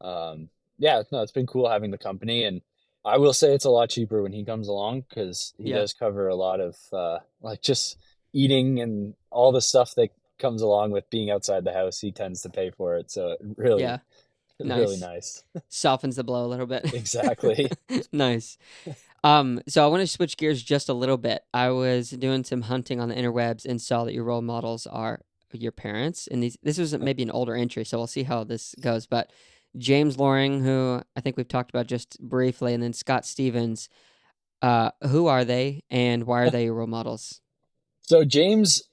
Speaker 2: um, yeah, no, it's been cool having the company, and I will say it's a lot cheaper when he comes along because he
Speaker 1: Yeah,
Speaker 2: does cover a lot of like just eating and all the stuff that comes along with being outside the house. He tends to pay for it, so it really,
Speaker 1: yeah,
Speaker 2: really
Speaker 1: nice.
Speaker 2: nice.
Speaker 1: Softens the blow a little bit.
Speaker 2: Exactly.
Speaker 1: Nice. So I want to switch gears just a little bit. I was doing some hunting on the interwebs and saw that your role models are your parents. And this was maybe an older entry, so we'll see how this goes. But James Loring, who I think we've talked about just briefly, and then Scott Stevens. Who are they, and why are they your role models?
Speaker 2: So James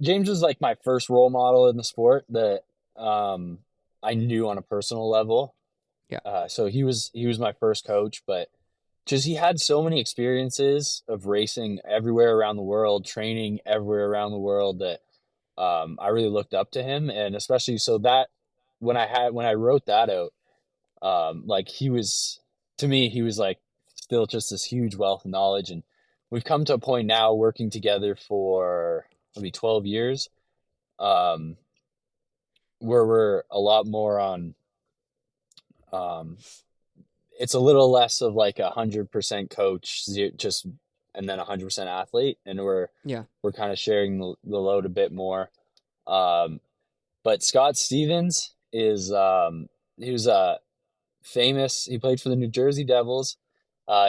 Speaker 2: was like my first role model in the sport that I knew on a personal level.
Speaker 1: Yeah.
Speaker 2: So he was my first coach, but just he had so many experiences of racing everywhere around the world, training everywhere around the world that I really looked up to him, and especially so that when I wrote that out, like he was to me he was like still just this huge wealth of knowledge, and we've come to a point now working together for maybe 12 years, um, where we're a lot more on um, it's a little less of like 100% coach, just and then 100% athlete, and
Speaker 1: Yeah.
Speaker 2: we're kind of sharing the load a bit more. Um, but Scott Stevens is he was famous. He played for the New Jersey Devils.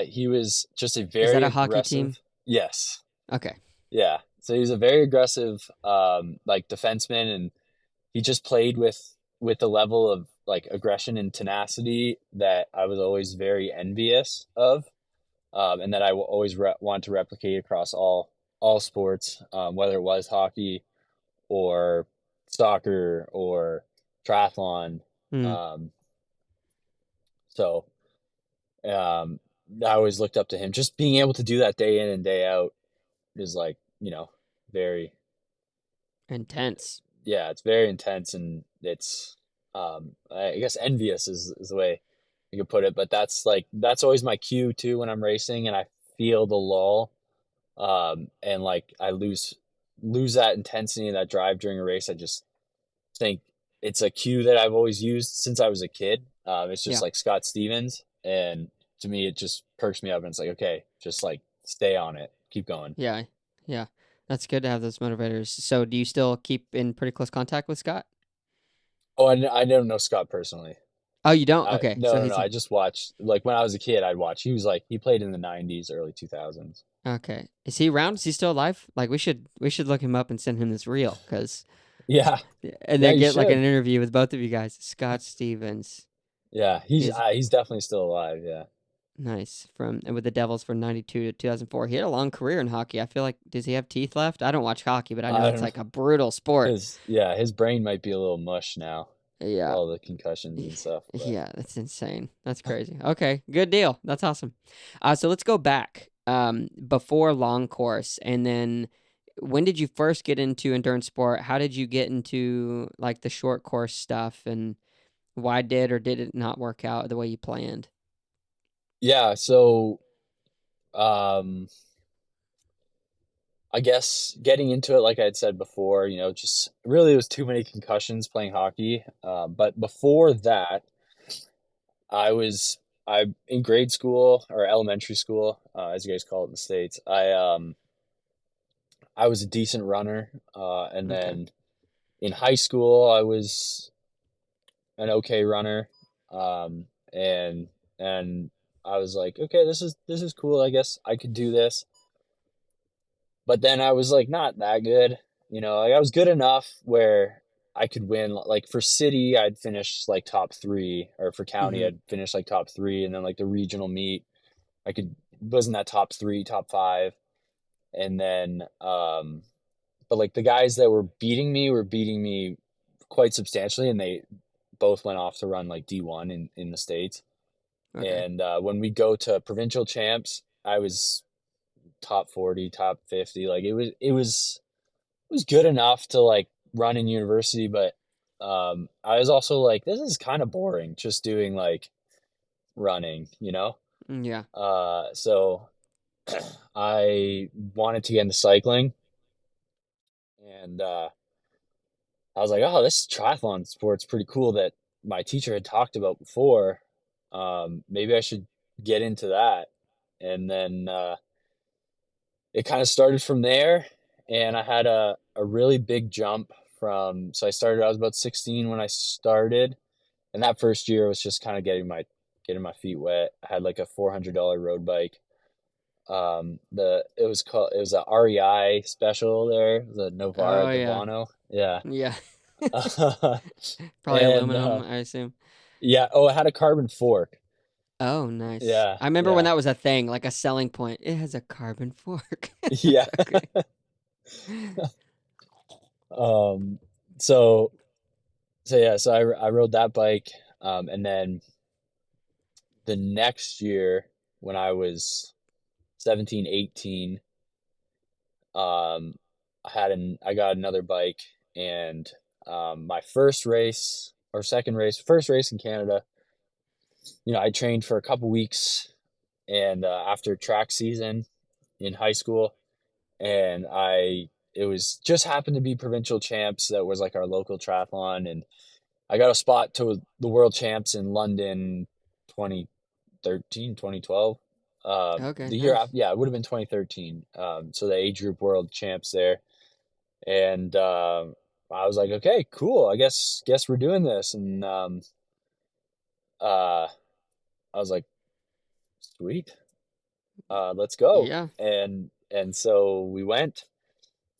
Speaker 2: He was just a
Speaker 1: Is that
Speaker 2: very
Speaker 1: a hockey team?
Speaker 2: aggressive. Yes,
Speaker 1: Okay.
Speaker 2: yeah. So he's a very aggressive like defenseman, and he just played with the level of like aggression and tenacity that I was always very envious of, and that I will always want to replicate across all sports, whether it was hockey or soccer or triathlon.
Speaker 1: Mm.
Speaker 2: Um, so um, I always looked up to him. Just being able to do that day in and day out is like, very,
Speaker 1: Intense.
Speaker 2: yeah, it's very intense, and it's, I guess envious is the way you could put it. But that's always my cue too when I'm racing and I feel the lull, and like I lose that intensity and that drive during a race. I just think it's a cue that I've always used since I was a kid. It's just
Speaker 1: Yeah.
Speaker 2: like Scott Stevens, and to me, it just perks me up, and it's like, okay, just like stay on it, keep going.
Speaker 1: Yeah. Yeah. That's good to have those motivators. So, do you still keep in pretty close contact with Scott?
Speaker 2: Oh, I don't know Scott personally.
Speaker 1: Oh, you don't?
Speaker 2: I
Speaker 1: Okay.
Speaker 2: no
Speaker 1: So
Speaker 2: no no.
Speaker 1: he's
Speaker 2: I just watched like when I was a kid. I'd watch. He played in the '90s, early 2000s.
Speaker 1: okay. Is he around? Is he still alive? Like we should look him up and send him this reel, cause
Speaker 2: Yeah,
Speaker 1: and
Speaker 2: yeah,
Speaker 1: then
Speaker 2: you
Speaker 1: get like an
Speaker 2: should.
Speaker 1: interview with both of you guys. Scott Stevens
Speaker 2: Yeah,
Speaker 1: is
Speaker 2: he's definitely still alive. Yeah,
Speaker 1: nice from and with the Devils from '92 to 2004. He had a long career in hockey. I feel like does he have teeth left? I don't watch hockey, but I know
Speaker 2: I
Speaker 1: it's
Speaker 2: don't know.
Speaker 1: like a brutal sport.
Speaker 2: His brain might be a little mush now with
Speaker 1: Yeah.
Speaker 2: all the concussions and stuff. But
Speaker 1: Yeah, that's insane. That's crazy. Okay, good deal. That's awesome. So let's go back before long course, and then when did you first get into endurance sport? How did you get into like the short course stuff, and why did or did it not work out the way you planned?
Speaker 2: yeah, so um, I guess getting into it, like I had said before, just really it was too many concussions playing hockey. But before that, I in grade school or elementary school, as you guys call it in the States. I was a decent runner, and
Speaker 1: Okay.
Speaker 2: then in high school I was an okay runner, and I was like, okay, this is cool. I guess I could do this. But then I was like not that good. Like I was good enough where I could win. Like for city, I'd finish like top three, or for county,
Speaker 1: Mm-hmm.
Speaker 2: I'd finish like top three, and then like the regional meet, I could wasn't that top three, top five, and then but like the guys that were beating me quite substantially, and they both went off to run like D1 in the States.
Speaker 1: Okay.
Speaker 2: And when we go to provincial champs, I was top 40, top 50. Like it was good enough to like run in university, but I was also like, this is kind of boring just doing like running.
Speaker 1: Yeah.
Speaker 2: So I wanted to get into cycling, and I was like, oh, this triathlon sport's pretty cool that my teacher had talked about before. Maybe I should get into that. And then it kind of started from there. And I had a really big jump so I was about 16 when I started. And that first year was just kind of getting my feet wet. I had like a $400 road bike. It was a REI special there, the Novara
Speaker 1: Oh yeah.
Speaker 2: Divano. Yeah.
Speaker 1: Yeah. Probably
Speaker 2: And
Speaker 1: aluminum, I assume.
Speaker 2: yeah, oh, it had a carbon fork.
Speaker 1: Oh, nice.
Speaker 2: Yeah,
Speaker 1: I remember when
Speaker 2: yeah,
Speaker 1: that was a thing, like a selling point. It has a carbon fork.
Speaker 2: yeah.
Speaker 1: So great.
Speaker 2: Um, so so I rode that bike, and then the next year when I was 17, 18, um, I got another bike, and my first race in Canada, I trained for a couple weeks, and after track season in high school, and it was just happened to be provincial champs. That was like our local triathlon, and I got a spot to the world champs in London 2013, 2012.
Speaker 1: Okay,
Speaker 2: The year
Speaker 1: nice.
Speaker 2: after, yeah, it would have been 2013. So the age group world champs there. And I was like, okay, cool. I guess we're doing this. And uh, I was like, sweet, let's go.
Speaker 1: Yeah.
Speaker 2: And so we went.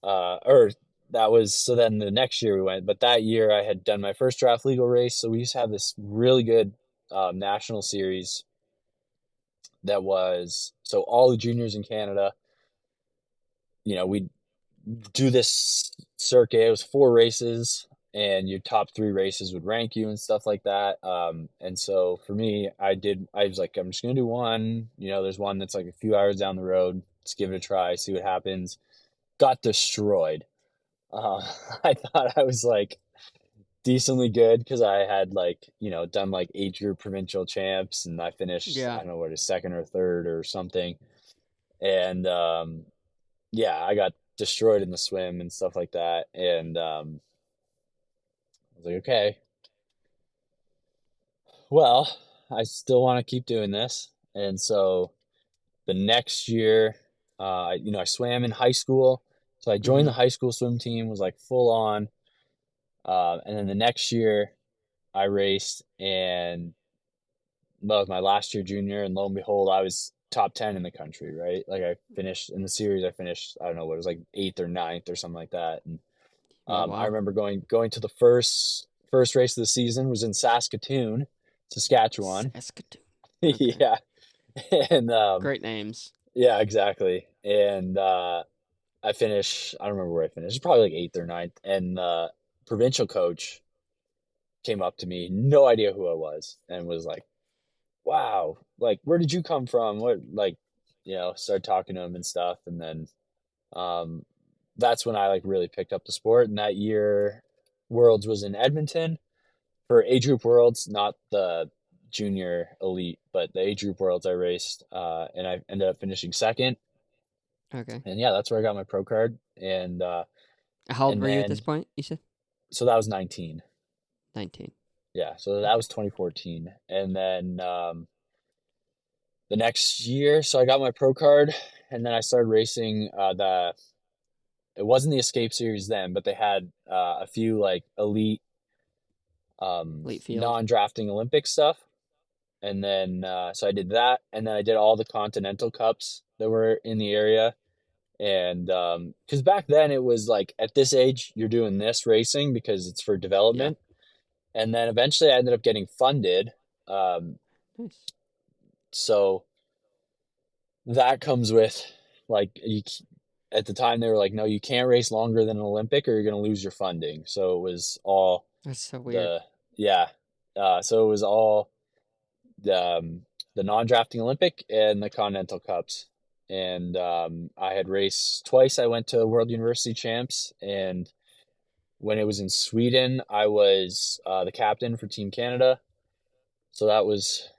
Speaker 2: Or that was so. Then the next year we went, but that year I had done my first draft legal race. So we used to have this really good national series that was so all the juniors in Canada. We do this circuit. It was 4 races, and your top 3 races would rank you and stuff like that. And so for me, I was like, I'm just gonna do one. There's one that's like a few hours down the road. Let's give it a try, see what happens. Got destroyed. Uh, I thought I was like decently good because I had like, done like age group provincial champs, and I finished, I
Speaker 1: Yeah.
Speaker 2: don't know what is second or third or something. And yeah, I got destroyed in the swim and stuff like that. And I was like, okay, well, I still want to keep doing this. And so the next year, I swam in high school. So I joined
Speaker 1: Mm-hmm.
Speaker 2: the high school swim team, was like full on. And then the next year I raced, and that was my last year junior. And lo and behold, I was top 10 in the country, right? Like I finished in the series, I finished, I don't know what it was, like eighth or ninth or something like that. And
Speaker 1: Oh,
Speaker 2: I
Speaker 1: wow.
Speaker 2: remember going to the first race of the season was in Saskatoon, Saskatchewan.
Speaker 1: Saskatoon. Okay.
Speaker 2: Yeah. And
Speaker 1: Great names.
Speaker 2: yeah, exactly. And I don't remember where I finished. It's probably like eighth or ninth. And provincial coach came up to me, no idea who I was, and was like, wow, like where did you come from? What, like, started talking to him and stuff. And then um that's when I like really picked up the sport. And that year Worlds was in Edmonton for age group Worlds, not the junior elite, but the age group Worlds I raced, and I ended up finishing second.
Speaker 1: Okay.
Speaker 2: And yeah, that's where I got my pro card.
Speaker 1: How old
Speaker 2: And
Speaker 1: were you at this
Speaker 2: then
Speaker 1: point? You said
Speaker 2: so that was 19.
Speaker 1: 19.
Speaker 2: Yeah, so that
Speaker 1: Okay.
Speaker 2: was 2014. And then the next year, so I got my pro card, and then I started racing it wasn't the Escape Series then, but they had a few like elite
Speaker 1: Late field.
Speaker 2: non-drafting Olympic stuff. And then so I did that, and then I did all the Continental Cups that were in the area. And because back then it was like at this age you're doing this racing because it's for
Speaker 1: Yeah.
Speaker 2: development. And then eventually I ended up getting funded. Um,
Speaker 1: Nice.
Speaker 2: so that comes with like at the time they were like, no, you can't race longer than an Olympic or you're going to lose your funding. So it was all
Speaker 1: That's so weird.
Speaker 2: the yeah. So it was all the non-drafting Olympic and the Continental Cups. And I had raced twice. I went to World University Champs, and when it was in Sweden, I was the captain for Team Canada. So that was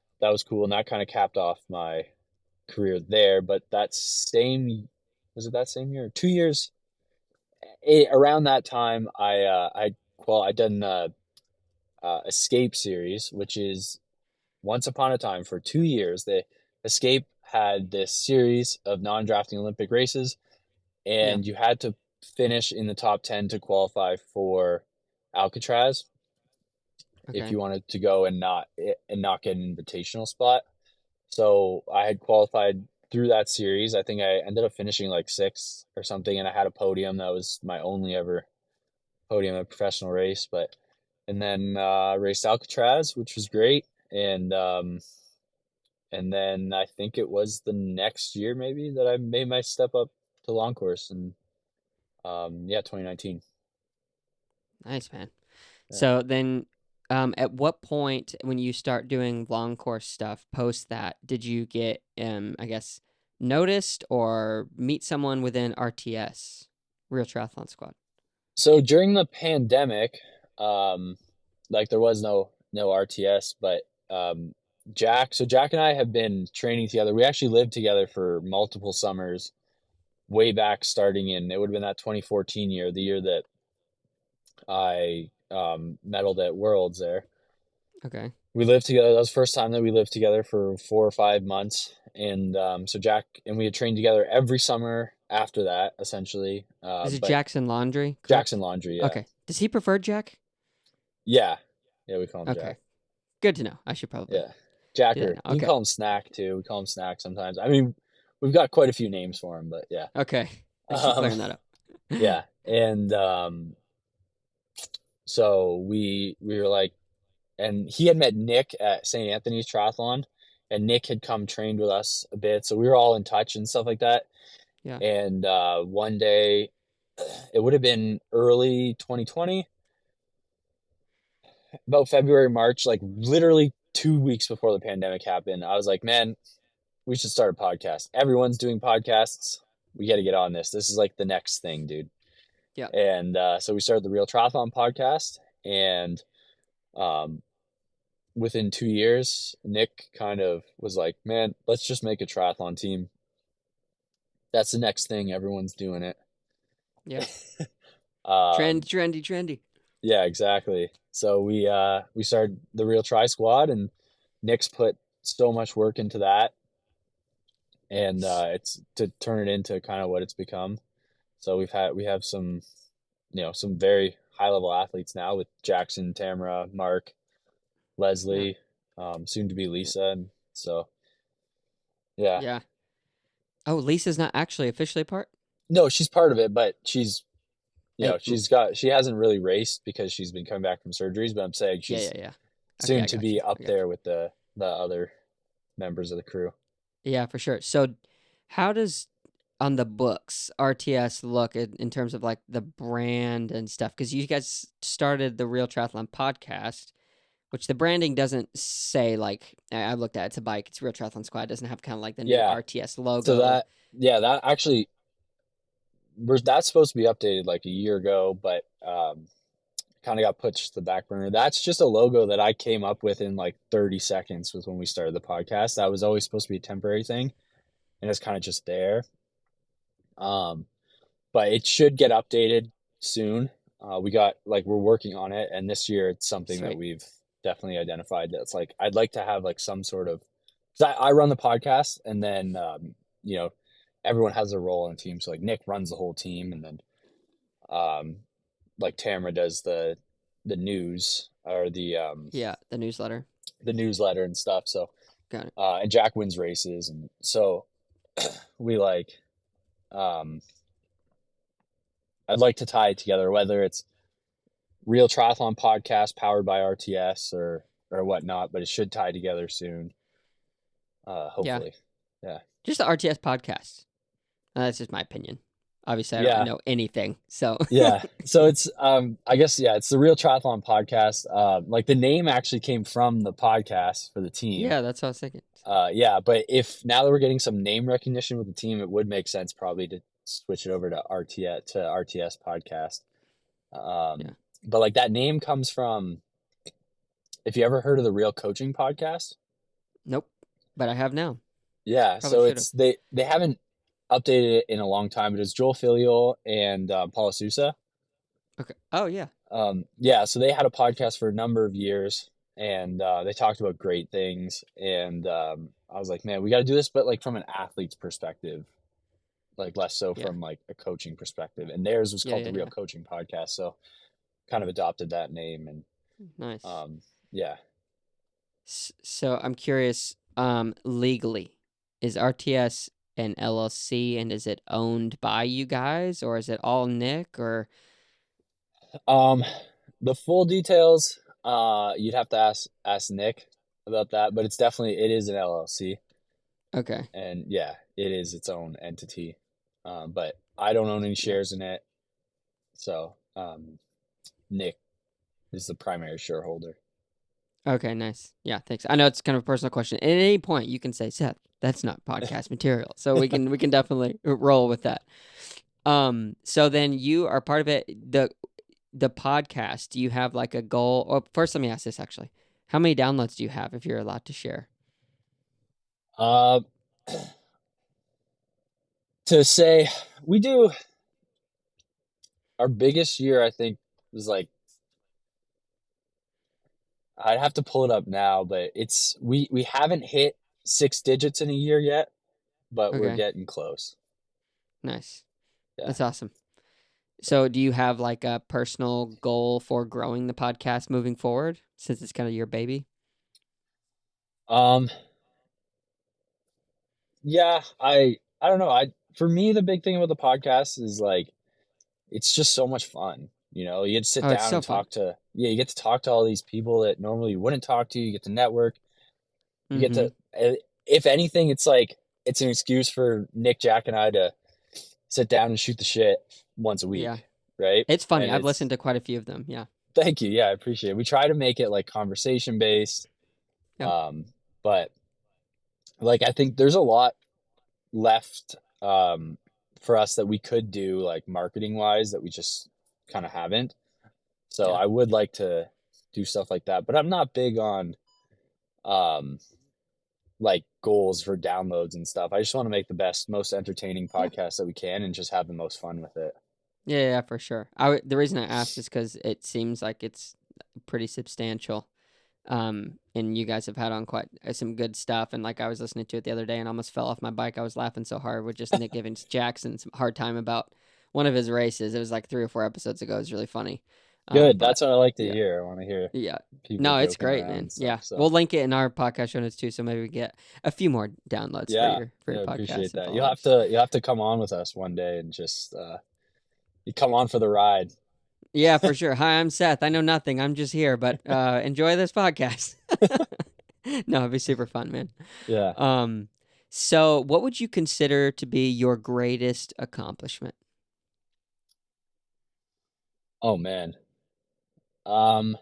Speaker 2: cool, and that kind of capped off my career there. But was it that same year? 2 years around that time, I done Escape series, which is once upon a time for 2 years. The Escape had this series of non-drafting Olympic races,
Speaker 1: Yeah.
Speaker 2: and you had to finish in the top 10 to qualify for Alcatraz if
Speaker 1: Okay.
Speaker 2: you wanted to go and not get an invitational spot. So I had qualified through that series. I think I ended up finishing like sixth or something, and I had a podium. That was my only ever podium at a professional race. But and then raced Alcatraz, which was great. And And then I think it was the next year maybe that I made my step up to long course, and 2019.
Speaker 1: Nice, man.
Speaker 2: Yeah.
Speaker 1: So then, at what point when you start doing long course stuff, post that, did you get, I guess, noticed or meet someone within RTS, Real Triathlon Squad?
Speaker 2: So during the pandemic, like there was no RTS, but Jack and I have been training together. We actually lived together for multiple summers way back, starting in, it would have been that 2014 year, the year that I medaled at Worlds there.
Speaker 1: Okay.
Speaker 2: We lived together. That was the first time that we lived together for 4 or 5 months. And so Jack and we had trained together every summer after that, essentially.
Speaker 1: Is it
Speaker 2: But
Speaker 1: Jackson Laundry, correct?
Speaker 2: Jackson Laundry, yeah.
Speaker 1: Okay. Does he prefer Jack?
Speaker 2: Yeah. Yeah, we call him
Speaker 1: Okay.
Speaker 2: Jack.
Speaker 1: Good to know. I should probably
Speaker 2: Yeah. Jack,
Speaker 1: do that
Speaker 2: or
Speaker 1: now.
Speaker 2: you can
Speaker 1: Okay.
Speaker 2: call him Snack too. We call him Snack sometimes. I mean, we've got quite a few names for him, but yeah.
Speaker 1: Okay. Thanks for
Speaker 2: Um,
Speaker 1: clearing that up.
Speaker 2: yeah. And so we were like, and he had met Nick at St. Anthony's Triathlon, and Nick had come trained with us a bit, so we were all in touch and stuff like that.
Speaker 1: Yeah.
Speaker 2: And one day, it would have been early 2020, about February, March, like literally 2 weeks before the pandemic happened. I was like, man, we should start a podcast. Everyone's doing podcasts. We got to get on this. This is like the next thing, dude.
Speaker 1: Yeah.
Speaker 2: And so we started the Real Triathlon Podcast, and within 2 years, Nick kind of was like, man, let's just make a triathlon team. That's the next thing. Everyone's doing it.
Speaker 1: Yeah.
Speaker 2: Um,
Speaker 1: Trendy.
Speaker 2: yeah, exactly. So we started the Real Tri Squad, and Nick's put so much work into that, and it's to turn it into kind of what it's become. So we have some, some very high level athletes now with Jackson, Tamara, Mark,
Speaker 1: Yeah.
Speaker 2: Leslie, soon to be Lisa, and so yeah.
Speaker 1: Yeah. Oh, Lisa's not actually officially part?
Speaker 2: No, she's part of it, but she's
Speaker 1: Hey,
Speaker 2: she hasn't really raced because she's been coming back from surgeries, but I'm saying she's
Speaker 1: yeah. Okay,
Speaker 2: soon
Speaker 1: I
Speaker 2: to
Speaker 1: got
Speaker 2: be
Speaker 1: you.
Speaker 2: up there with the other members of the crew.
Speaker 1: Yeah, for sure. So, how does on the books RTS look in terms of like the brand and stuff? Because you guys started the Real Triathlon Podcast, which the branding doesn't say like I looked at. It's a bike. It's Real Triathlon Squad. It doesn't have kind of like the new
Speaker 2: Yeah.
Speaker 1: RTS
Speaker 2: So
Speaker 1: logo.
Speaker 2: that actually that's supposed to be updated like a year ago, but kind of got pushed to the back burner. That's just a logo that I came up with in like 30 seconds with when we started the podcast. That was always supposed to be a temporary thing, and it's kind of just there. But it should get updated soon. We're working on it, and this year it's something that
Speaker 1: Sweet.
Speaker 2: we've definitely identified that's like I'd like to have like some sort of, because I run the podcast, and then everyone has a role in the team. So like Nick runs the whole team, and then like Tamara does the news, or
Speaker 1: Yeah, the newsletter.
Speaker 2: the newsletter and stuff. So
Speaker 1: Got it.
Speaker 2: and Jack wins races, and so we like I'd like to tie it together, whether it's Real Triathlon Podcast powered by RTS or whatnot, but it should tie together soon. Hopefully. Yeah.
Speaker 1: Just the RTS podcast. That's just my opinion. Obviously, I
Speaker 2: Yeah.
Speaker 1: don't know anything. So
Speaker 2: Yeah. So it's I guess it's the Real Triathlon Podcast. Like the name actually came from the podcast for the team.
Speaker 1: yeah, that's what I was thinking.
Speaker 2: Yeah, but if now that we're getting some name recognition with the team, it would make sense probably to switch it over to RTS Podcast.
Speaker 1: Yeah.
Speaker 2: But like that name comes from, if you ever heard of the Real Coaching Podcast.
Speaker 1: Nope, but I have now.
Speaker 2: Yeah,
Speaker 1: Probably
Speaker 2: so
Speaker 1: should've.
Speaker 2: it's they haven't updated it in a long time, but it's Joel Filial and Paula Sousa.
Speaker 1: Okay. Oh yeah.
Speaker 2: Yeah, so they had a podcast for a number of years, and they talked about great things, and I was like, man, we got to do this, but like from an athlete's perspective, like less so
Speaker 1: Yeah.
Speaker 2: from like a coaching perspective. And theirs was called
Speaker 1: Yeah,
Speaker 2: the Real
Speaker 1: yeah.
Speaker 2: Coaching Podcast, so kind of adopted that name, and
Speaker 1: Nice.
Speaker 2: yeah.
Speaker 1: So I'm curious. Legally, is RTS an LLC, and is it owned by you guys, or is it all Nick? Or
Speaker 2: The full details, you'd have to ask Nick. about that, but it is an LLC,
Speaker 1: Okay.
Speaker 2: and yeah, it is its own entity. But I don't own any
Speaker 1: Yeah.
Speaker 2: shares in it, so Nick is the primary shareholder.
Speaker 1: Okay, nice. Yeah, thanks. I know it's kind of a personal question. At any point, you can say, Seth, that's not podcast material. So we can definitely roll with that. So then you are part of it. The podcast. Do you have like a goal? Or first, let me ask this actually: how many downloads do you have, if you're allowed to share?
Speaker 2: Uh, to say we do our biggest year, I think was like I'd have to pull it up now, but we haven't hit 6 digits in a year yet, but we're
Speaker 1: Okay,
Speaker 2: getting close.
Speaker 1: nice.
Speaker 2: Yeah.
Speaker 1: That's awesome. So, do you have like a personal goal for growing the podcast moving forward, since it's kind of your baby?
Speaker 2: Um, yeah, I don't know. For me the big thing about the podcast is like it's just so much fun. You get to sit
Speaker 1: Oh, it's
Speaker 2: down
Speaker 1: so
Speaker 2: and
Speaker 1: fun.
Speaker 2: you get to talk to all these people that normally you wouldn't talk to. You get to network. You get
Speaker 1: Mm-hmm.
Speaker 2: to, if anything, it's like it's an excuse for Nick, Jack, and I to sit down and shoot the shit once a
Speaker 1: Yeah,
Speaker 2: week, right?
Speaker 1: it's funny.
Speaker 2: And
Speaker 1: I've listened to quite a few of them. Yeah.
Speaker 2: thank you. Yeah, I appreciate it. We try to make it like conversation based.
Speaker 1: Yep.
Speaker 2: Um, but like I think there's a lot left for us that we could do like marketing wise that we just kind of haven't. So
Speaker 1: Yeah.
Speaker 2: I would like to do stuff like that, but I'm not big on um like goals for downloads and stuff. I just want to make the best, most entertaining
Speaker 1: Yeah.
Speaker 2: podcast that we can and just have the most fun with it.
Speaker 1: Yeah. Yeah. For sure. The reason I asked is because it seems like it's pretty substantial. And you guys have had on quite some good stuff. And like I was listening to it the other day and almost fell off my bike. I was laughing so hard with just Nick giving Jackson some hard time about one of his races. It was like 3 or 4 episodes ago. It was really funny.
Speaker 2: Good.
Speaker 1: But
Speaker 2: That's what I like to
Speaker 1: yeah,
Speaker 2: hear. I want to hear
Speaker 1: yeah.
Speaker 2: people
Speaker 1: No, it's
Speaker 2: joking
Speaker 1: great,
Speaker 2: around
Speaker 1: man.
Speaker 2: and
Speaker 1: Yeah,
Speaker 2: stuff. So
Speaker 1: we'll link it in our podcast show notes too, so maybe we get a few more downloads for
Speaker 2: yeah,
Speaker 1: your
Speaker 2: yeah,
Speaker 1: podcast
Speaker 2: appreciate
Speaker 1: and
Speaker 2: that.
Speaker 1: followers.
Speaker 2: You'll have to come on with us one day and just you come on for the ride.
Speaker 1: Yeah, for sure. Hi, I'm Seth. I know nothing. I'm just here, but enjoy this podcast. No, it'd be super fun, man.
Speaker 2: Yeah.
Speaker 1: Um, so what would you consider to be your greatest accomplishment?
Speaker 2: Oh man. Um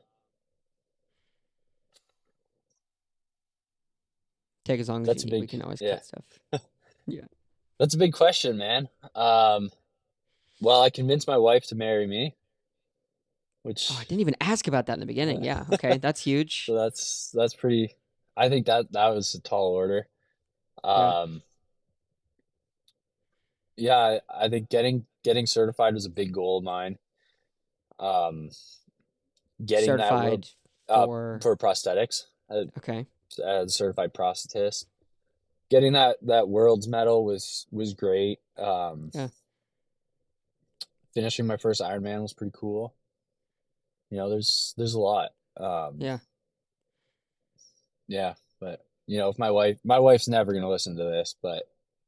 Speaker 1: Take as long as you
Speaker 2: that's a
Speaker 1: need. We
Speaker 2: big
Speaker 1: can always
Speaker 2: yeah.
Speaker 1: cut stuff. Yeah.
Speaker 2: That's a big question, man. Well, I convinced my wife to marry me,
Speaker 1: Oh, I
Speaker 2: which
Speaker 1: didn't even ask about that in the beginning. Yeah. Okay, that's
Speaker 2: so
Speaker 1: huge.
Speaker 2: that's pretty. I think that was a tall order.
Speaker 1: Yeah.
Speaker 2: Um, yeah, I think getting certified was a big goal of mine. Um, getting that world
Speaker 1: Certified for.
Speaker 2: for prosthetics,
Speaker 1: Okay.
Speaker 2: as a certified prosthetist. Getting that world's medal was great.
Speaker 1: Yeah.
Speaker 2: Finishing my first Ironman was pretty cool. There's a lot.
Speaker 1: Yeah.
Speaker 2: Yeah, but if my wife's never gonna listen to this, but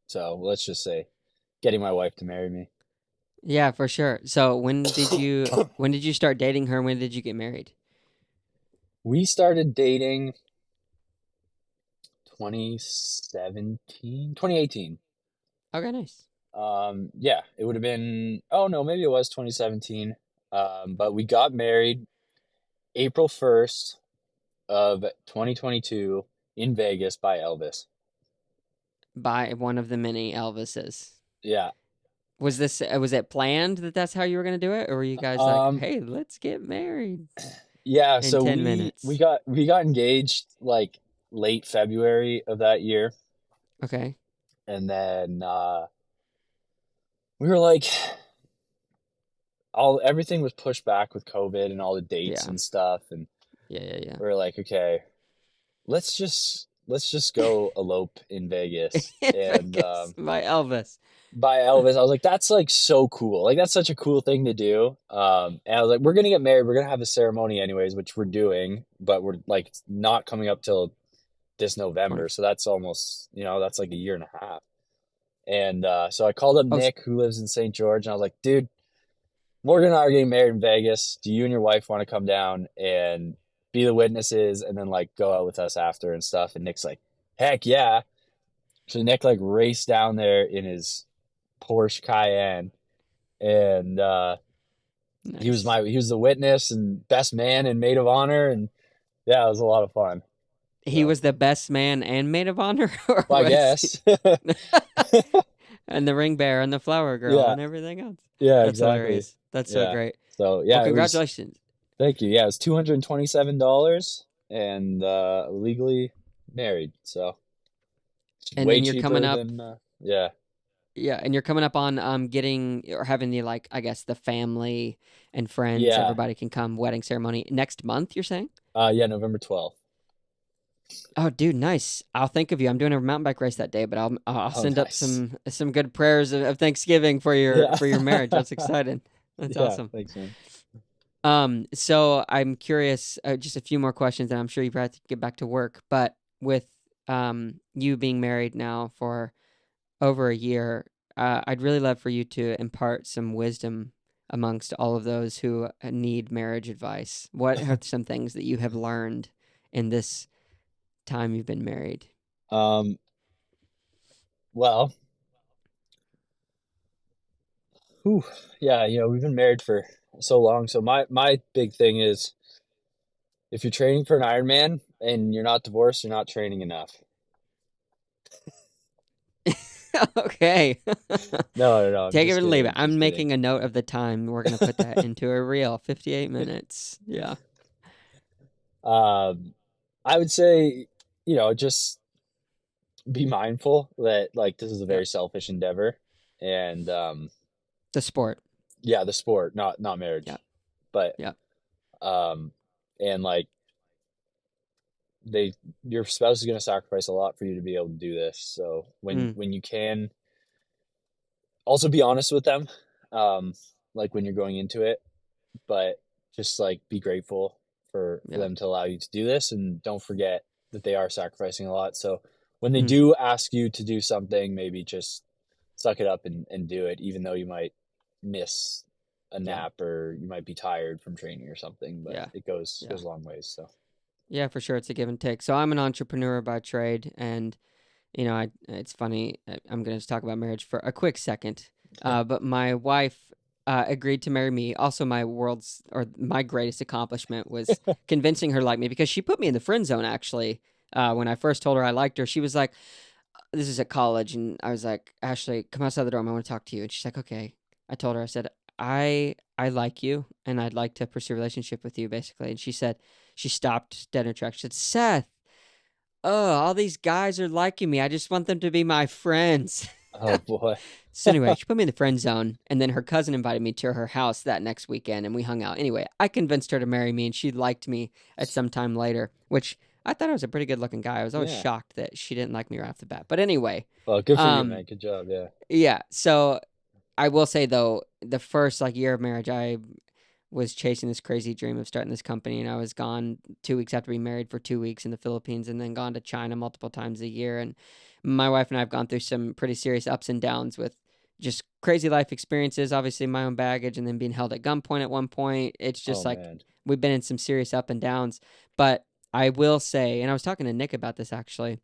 Speaker 2: so let's just say getting my wife to marry me.
Speaker 1: Yeah, for sure. So when did you start dating her? When did you get married?
Speaker 2: We started dating 2017, 2018.
Speaker 1: Okay, nice.
Speaker 2: Yeah, it would have been, oh no, maybe it was 2017. But we got married April 1st of 2022 in Vegas by Elvis.
Speaker 1: By one of the many Elvises.
Speaker 2: Yeah.
Speaker 1: Was it planned that that's how you were gonna do it, or were you guys like,
Speaker 2: Um,
Speaker 1: "Hey, let's get married
Speaker 2: yeah,
Speaker 1: in
Speaker 2: so
Speaker 1: 10 minutes"?
Speaker 2: we got engaged like late February of that year.
Speaker 1: Okay.
Speaker 2: And then we were like all everything was pushed back with COVID and all the dates
Speaker 1: Yeah.
Speaker 2: and stuff, and
Speaker 1: Yeah. Yeah.
Speaker 2: we were like, okay, let's just go elope in Vegas.
Speaker 1: Yeah.
Speaker 2: And
Speaker 1: Vegas by Elvis.
Speaker 2: by Elvis, I was like, that's like so cool. Like that's such a cool thing to do. And I was like, we're gonna get married. We're gonna have a ceremony anyways, which we're doing, but we're like not coming up till this
Speaker 1: 20.
Speaker 2: November. So that's almost, that's like a year and a half. And so I called up
Speaker 1: Oh,
Speaker 2: Nick, who lives in St. George, and I was like, dude, Morgan and I are getting married in Vegas. Do you and your wife want to come down and be the witnesses and then like go out with us after and stuff. And Nick's like, heck yeah. So Nick like raced down there in his Porsche Cayenne, and he was
Speaker 1: Nice.
Speaker 2: the witness and best man and maid of honor, and yeah, it was a lot of fun.
Speaker 1: He
Speaker 2: So,
Speaker 1: was the best man and maid of honor, or
Speaker 2: well, I
Speaker 1: was he?
Speaker 2: guess.
Speaker 1: And the ring bearer and the flower girl
Speaker 2: Yeah,
Speaker 1: and everything else.
Speaker 2: yeah,
Speaker 1: That's
Speaker 2: exactly.
Speaker 1: hilarious. That's so
Speaker 2: Yeah.
Speaker 1: great.
Speaker 2: So
Speaker 1: Well,
Speaker 2: yeah, it was.
Speaker 1: congratulations.
Speaker 2: Thank you. Yeah, it was $227 and legally married. So it's
Speaker 1: And
Speaker 2: way
Speaker 1: then you're coming
Speaker 2: cheaper
Speaker 1: up,
Speaker 2: than yeah.
Speaker 1: yeah, and you're coming up on getting or having the like I guess the family and friends,
Speaker 2: Yeah.
Speaker 1: everybody can come wedding ceremony next month, you're saying?
Speaker 2: Yeah, November 12th.
Speaker 1: Oh, dude, nice. I'll think of you. I'm doing a mountain bike race that day, but I'll
Speaker 2: Oh,
Speaker 1: send up
Speaker 2: nice.
Speaker 1: some good prayers of Thanksgiving
Speaker 2: Yeah.
Speaker 1: for your marriage. That's exciting. That's
Speaker 2: Yeah,
Speaker 1: awesome.
Speaker 2: thanks, man.
Speaker 1: So I'm curious, just a few more questions, and I'm sure you probably have to get back to work. But with you being married now for over a year, I'd really love for you to impart some wisdom amongst all of those who need marriage advice. What are some things that you have learned in this time you've been married?
Speaker 2: Um, well, whew, yeah, we've been married for so long. So my big thing is if you're training for an Ironman and you're not divorced, you're not training enough.
Speaker 1: Okay.
Speaker 2: No, no, no, I'm
Speaker 1: Take it
Speaker 2: just
Speaker 1: or leave it.
Speaker 2: kidding.
Speaker 1: I'm
Speaker 2: Just kidding.
Speaker 1: making a note of the time. We're going to put that into a reel. 58 minutes. Yeah.
Speaker 2: Um, I would say, just be mindful that like this is a
Speaker 1: Yep.
Speaker 2: very selfish endeavor, and
Speaker 1: The sport.
Speaker 2: yeah, the sport, not
Speaker 1: Yep.
Speaker 2: marriage, but
Speaker 1: Yep.
Speaker 2: um, and like they your spouse is going to sacrifice a lot for you to be able to do this. So
Speaker 1: Mm,
Speaker 2: when you can, also be honest with them, like when you're going into it, but just like be grateful for
Speaker 1: yep.
Speaker 2: them to allow you to do this, and don't forget that they are sacrificing a lot. So when they
Speaker 1: Mm,
Speaker 2: do ask you to do something, maybe just suck it up and do it, even though you might miss a
Speaker 1: yeah.
Speaker 2: nap or you might be tired from training or something, but
Speaker 1: Yeah.
Speaker 2: it goes
Speaker 1: Yeah.
Speaker 2: a long ways. So
Speaker 1: Yeah, for sure. It's a give and take. So I'm an entrepreneur by trade, and it's funny. I'm going to talk about marriage for a quick second. But my wife agreed to marry me. Also, my greatest accomplishment was convincing her to like me because she put me in the friend zone. Actually, when I first told her I liked her, she was like, "This is at college," and I was like, "Ashley, come outside the door. I want to talk to you." And she's like, "Okay." I told her, I said, I like you, and I'd like to pursue a relationship with you, basically. And she stopped dead in her tracks. She said, "Seth, oh, all these guys are liking me. I just want them to be my friends."
Speaker 2: oh boy.
Speaker 1: So anyway, she put me in the friend zone, and then her cousin invited me to her house that next weekend, and we hung out. Anyway, I convinced her to marry me, and she liked me at some time later, which I thought I was a pretty good looking guy. I was always
Speaker 2: Yeah,
Speaker 1: shocked that she didn't like me right off the bat. But anyway,
Speaker 2: well, good for you,
Speaker 1: um,
Speaker 2: man. Good job. Yeah.
Speaker 1: yeah. So I will say though, the first like year of marriage, I was chasing this crazy dream of starting this company, and I was gone 2 weeks after being married for 2 weeks in the Philippines, and then gone to China multiple times a year. And my wife and I have gone through some pretty serious ups and downs with just crazy life experiences, obviously my own baggage, and then being held at gunpoint at one point. It's
Speaker 2: Oh
Speaker 1: just like
Speaker 2: man.
Speaker 1: we've been in some serious up and downs. But I will say, and I was talking to Nick about this actually,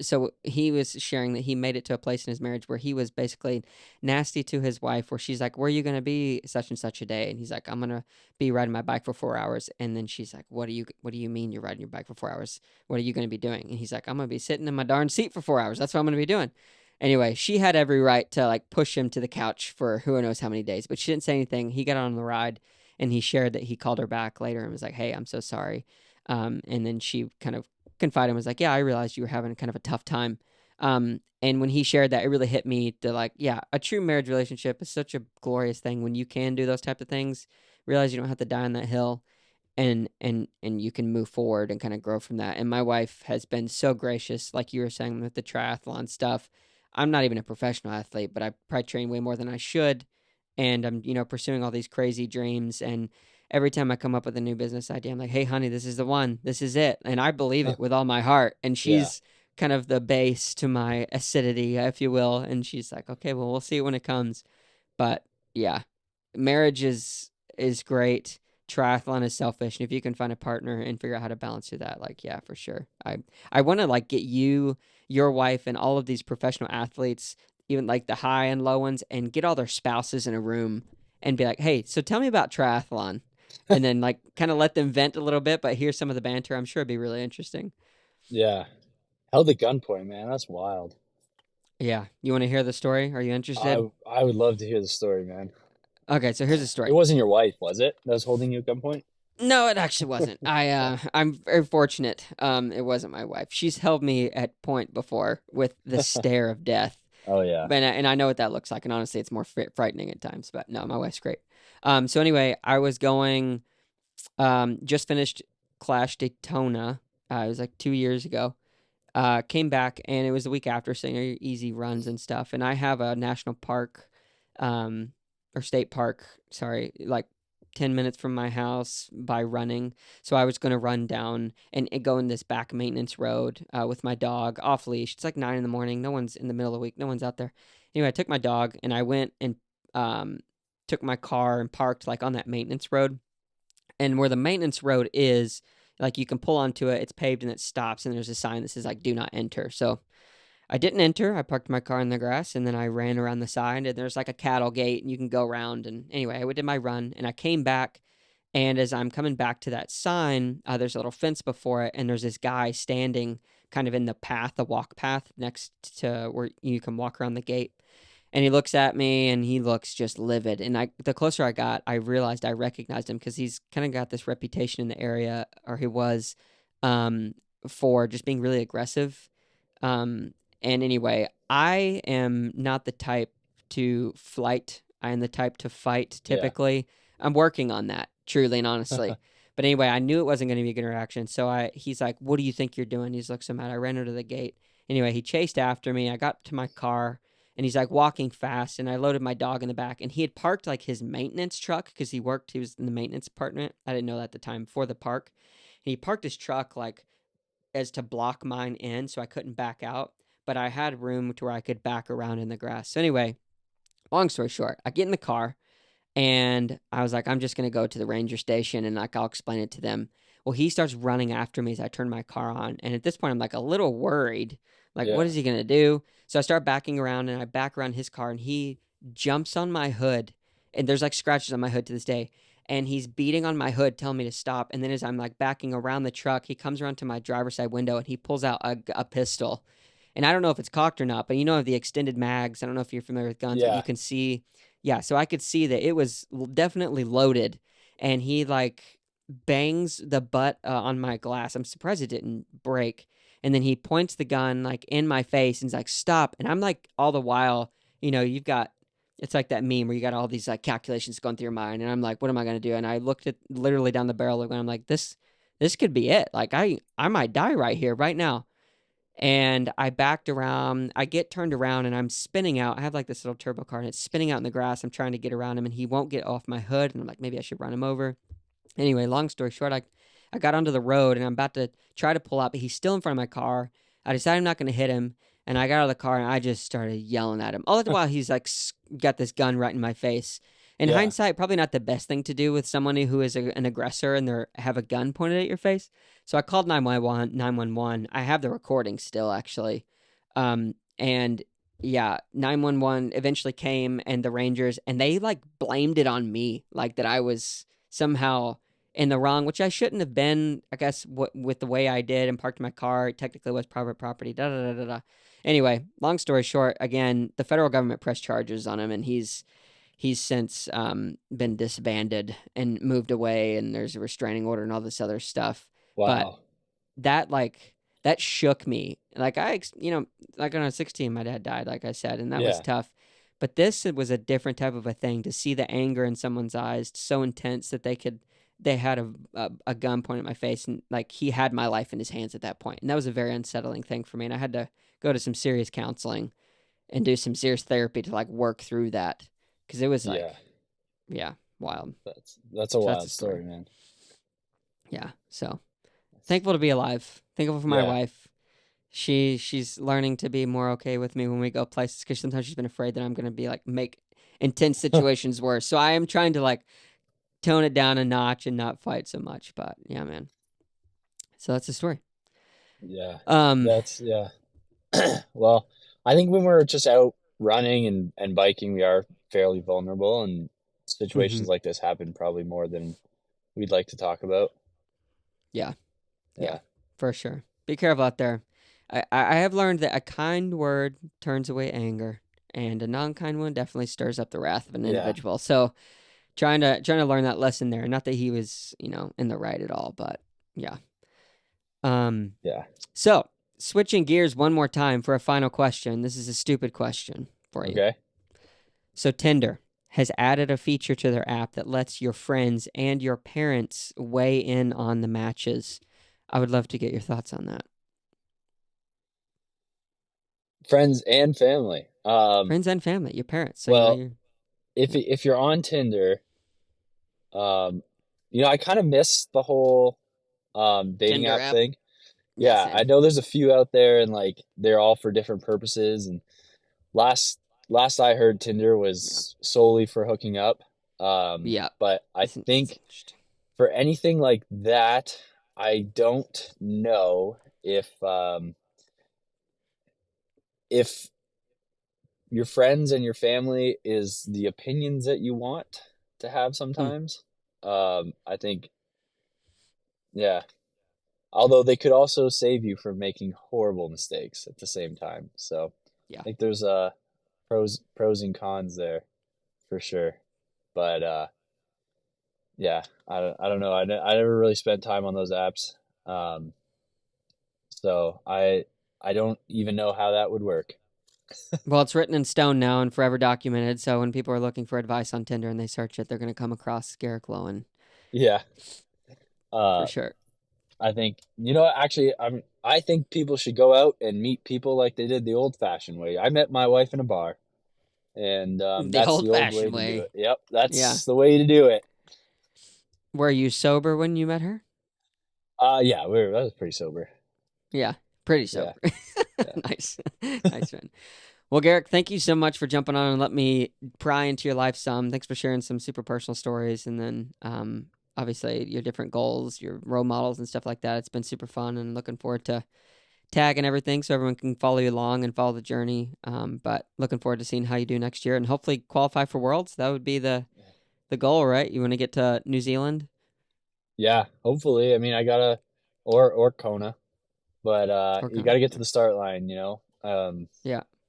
Speaker 1: so he was sharing that he made it to a place in his marriage where he was basically nasty to his wife, where she's like, "Where are you going to be such and such a day?" And he's like, "I'm going to be riding my bike for 4 hours." And then she's like, what do you mean you're riding your bike for 4 hours? What are you going to be doing? And he's like, "I'm going to be sitting in my darn seat for 4 hours. That's what I'm going to be doing." Anyway, she had every right to like push him to the couch for who knows how many days, but she didn't say anything. He got on the ride, and he shared that he called her back later and was like, "Hey, I'm so sorry." And then she kind of confided and was like, "Yeah, I realized you were having kind of a tough time." And when he shared that, it really hit me to like, yeah, a true marriage relationship is such a glorious thing when you can do those type of things. Realize you don't have to die on that hill, and you can move forward and kind of grow from that. And my wife has been so gracious, like you were saying with the triathlon stuff. I'm not even a professional athlete, but I probably train way more than I should, and I'm pursuing all these crazy dreams. And every time I come up with a new business idea, I'm like, "Hey, honey, this is the one. This is it," and I believe it with all my heart. And
Speaker 2: Yeah.
Speaker 1: she's kind of the base to my acidity, if you will. And she's like, "Okay, well, we'll see it when it comes." But yeah, marriage is great. triathlon is selfish, and if you can find a partner and figure out how to balance through that, like, yeah, for sure. I want to like get you, your wife, and all of these professional athletes, even like the high and low ones, and get all their spouses in a room and be like, hey, so tell me about triathlon, and then like kind of let them vent a little bit, but hear some of the banter. I'm sure it'd be really interesting.
Speaker 2: Yeah. Held at gunpoint, man. That's wild.
Speaker 1: Yeah, you want to hear the story? Are you interested?
Speaker 2: I would love to hear the story, man.
Speaker 1: Okay, so here's the
Speaker 2: It
Speaker 1: story.
Speaker 2: wasn't your wife, was it? That was holding you at gunpoint?
Speaker 1: No, it actually wasn't. I'm very fortunate. It wasn't my wife. She's held me at point before with the stare of death.
Speaker 2: Oh yeah.
Speaker 1: And I know what that looks like. And honestly, it's more frightening at times. But no, my wife's great. So anyway, I was going. Just finished Clash Daytona. It was like 2 years ago. Came back and it was the week after, so your easy runs and stuff. And I have a national park, or state park, sorry, like 10 minutes from my house by running. So I was going to run down and go in this back maintenance road with my dog off leash. It's like 9 in the morning. No one's in the middle of the week. No one's out there. Anyway, I took my dog and I went and took my car and parked like on that maintenance road. And where the maintenance road is, like you can pull onto it, it's paved and it stops, and there's a sign that says like "Do not enter." So I didn't enter. I parked my car in the grass, and then I ran around the side, and there's like a cattle gate, and you can go around. And anyway, I did my run, and I came back, and as I'm coming back to that sign, there's a little fence before it, and there's this guy standing kind of in the path, the walk path next to where you can walk around the gate. And he looks at me and he looks just livid. And the closer I got, I realized I recognized him because he's kind of got this reputation in the area, or he was, for just being really aggressive. And anyway, I am not the type to flight. I am the type to fight typically. I'm working on that, truly and honestly. But anyway, I knew it wasn't going to be a good interaction. So he's like, "What do you think you're doing?" He's like so mad. I ran into the gate. Anyway, he chased after me. I got to my car. And he's like walking fast, and I loaded my dog in the back, and he had parked like his maintenance truck because he was in the maintenance department. I didn't know that at the time, before the park. And he parked his truck like as to block mine in, so I couldn't back out, but I had room to where I could back around in the grass. So anyway, long story short, I get in the car, and I was like, I'm just going to go to the ranger station, and like I'll explain it to them. Well, he starts running after me as I turn my car on, and at this point I'm like a little worried. Like, what is he going to do? So I start backing around, and I back around his car, and he jumps on my hood, and there's like scratches on my hood to this day. And he's beating on my hood, telling me to stop. And then as I'm like backing around the truck, he comes around to my driver's side window, and he pulls out a pistol. And I don't know if it's cocked or not, but you know the extended mags. I don't know if you're familiar with guns, but you can see. Yeah, so I could see that it was definitely loaded. And he like bangs the butt on my glass. I'm surprised it didn't break. And then he points the gun like in my face and he's like, "Stop." And I'm like, all the while, you've got, it's like that meme where you got all these like calculations going through your mind. And I'm like, what am I going to do? And I looked at literally down the barrel of the gun. I'm like, this could be it. Like I might die right here, right now. And I backed around, I get turned around and I'm spinning out. I have like this little turbo car and it's spinning out in the grass. I'm trying to get around him and he won't get off my hood. And I'm like, maybe I should run him over. Anyway, long story short, I got onto the road and I'm about to try to pull up, but he's still in front of my car. I decided I'm not going to hit him. And I got out of the car and I just started yelling at him. All the while he's like got this gun right in my face. In hindsight, probably not the best thing to do with someone who is an aggressor and they have a gun pointed at your face. So I called 911. I have the recording still, actually. And yeah, 911 eventually came and the Rangers, and they like blamed it on me, like that I was somehow in the wrong, which I shouldn't have been, I guess, with the way I did and parked my car. It technically was private property, da da da da da. Anyway, long story short, again, the federal government pressed charges on him, and he's since been disbanded and moved away, and there's a restraining order and all this other stuff.
Speaker 2: Wow.
Speaker 1: But that shook me. Like like when I was 16, my dad died, like I said, and that was tough. But this was a different type of a thing, to see the anger in someone's eyes so intense that they had a gun pointed at my face, and like he had my life in his hands at that point. And that was a very unsettling thing for me. And I had to go to some serious counseling and do some serious therapy to like work through that. Because it was like, wild.
Speaker 2: That's a wild story, man.
Speaker 1: Yeah, so thankful to be alive. Thankful for my wife. She's learning to be more okay with me when we go places, because sometimes she's been afraid that I'm going to be like make intense situations worse. So I am trying to like tone it down a notch and not fight so much. But yeah, man. So that's the story.
Speaker 2: Yeah.
Speaker 1: Um,
Speaker 2: That's yeah. Well, I think when we're just out running and biking, we are fairly vulnerable, and
Speaker 1: mhm.
Speaker 2: situations like this happen probably more than we'd like to talk about.
Speaker 1: Yeah,
Speaker 2: Yeah.
Speaker 1: for sure. Be careful out there. I have learned that a kind word turns away anger, and a non-kind one definitely stirs up the wrath of an
Speaker 2: Yeah.
Speaker 1: individual. So trying to learn that lesson there. Not that he was, in the right at all, but yeah.
Speaker 2: Yeah.
Speaker 1: So switching gears one more time for a final question. This is a stupid question for you.
Speaker 2: Okay.
Speaker 1: So Tinder has added a feature to their app that lets your friends and your parents weigh in on the matches. I would love to get your thoughts on that.
Speaker 2: Friends and family.
Speaker 1: Friends and family, your parents. So
Speaker 2: Well,
Speaker 1: you're
Speaker 2: if you're on Tinder, um, I kind of miss the whole dating
Speaker 1: Tinder
Speaker 2: app
Speaker 1: app.
Speaker 2: thing.
Speaker 1: Yeah,
Speaker 2: Yeah, I
Speaker 1: same.
Speaker 2: know there's a few out there, and like they're all for different purposes. And last last I heard, Tinder
Speaker 1: Yeah.
Speaker 2: was solely for hooking up.
Speaker 1: Yeah.
Speaker 2: But I
Speaker 1: It's
Speaker 2: think
Speaker 1: interesting.
Speaker 2: for anything like that, I don't know if your friends and your family is the opinions that you want to have
Speaker 1: Hmm.
Speaker 2: sometimes. I think, yeah. Although they could also save you from making horrible mistakes at the same time. So I
Speaker 1: Yeah.
Speaker 2: think there's pros and cons there for sure. But yeah, I don't know. I never really spent time on those apps. Um, so I don't even know how that would work.
Speaker 1: Well, it's written in stone now and forever documented. So when people are looking for advice on Tinder and they search it, they're going to come across Garrick Loewen
Speaker 2: Yeah.
Speaker 1: for
Speaker 2: Uh,
Speaker 1: sure.
Speaker 2: I think actually I think people should go out and meet people like they did the old fashioned way. I met my wife in a bar, and
Speaker 1: The
Speaker 2: that's the
Speaker 1: old
Speaker 2: old way
Speaker 1: fashioned
Speaker 2: to do
Speaker 1: way.
Speaker 2: it. Yep,
Speaker 1: Yeah.
Speaker 2: that's the way to do it.
Speaker 1: Were you sober when you met her?
Speaker 2: Yeah, that was pretty sober.
Speaker 1: Yeah. Pretty
Speaker 2: Yeah,
Speaker 1: sober.
Speaker 2: yeah,
Speaker 1: Nice. Nice, man. Well, Garrick, thank you so much for jumping on and let me pry into your life some. Thanks for sharing some super personal stories and then obviously your different goals, your role models and stuff like that. It's been super fun and looking forward to tagging everything so everyone can follow you along and follow the journey. But looking forward to seeing how you do next year and hopefully qualify for Worlds. That would be the goal, right? You want to get to New Zealand
Speaker 2: yeah. Hopefully, I mean, I gotta or Kona, but
Speaker 1: or
Speaker 2: you got to get to
Speaker 1: yeah.
Speaker 2: the start line,
Speaker 1: Yeah.
Speaker 2: and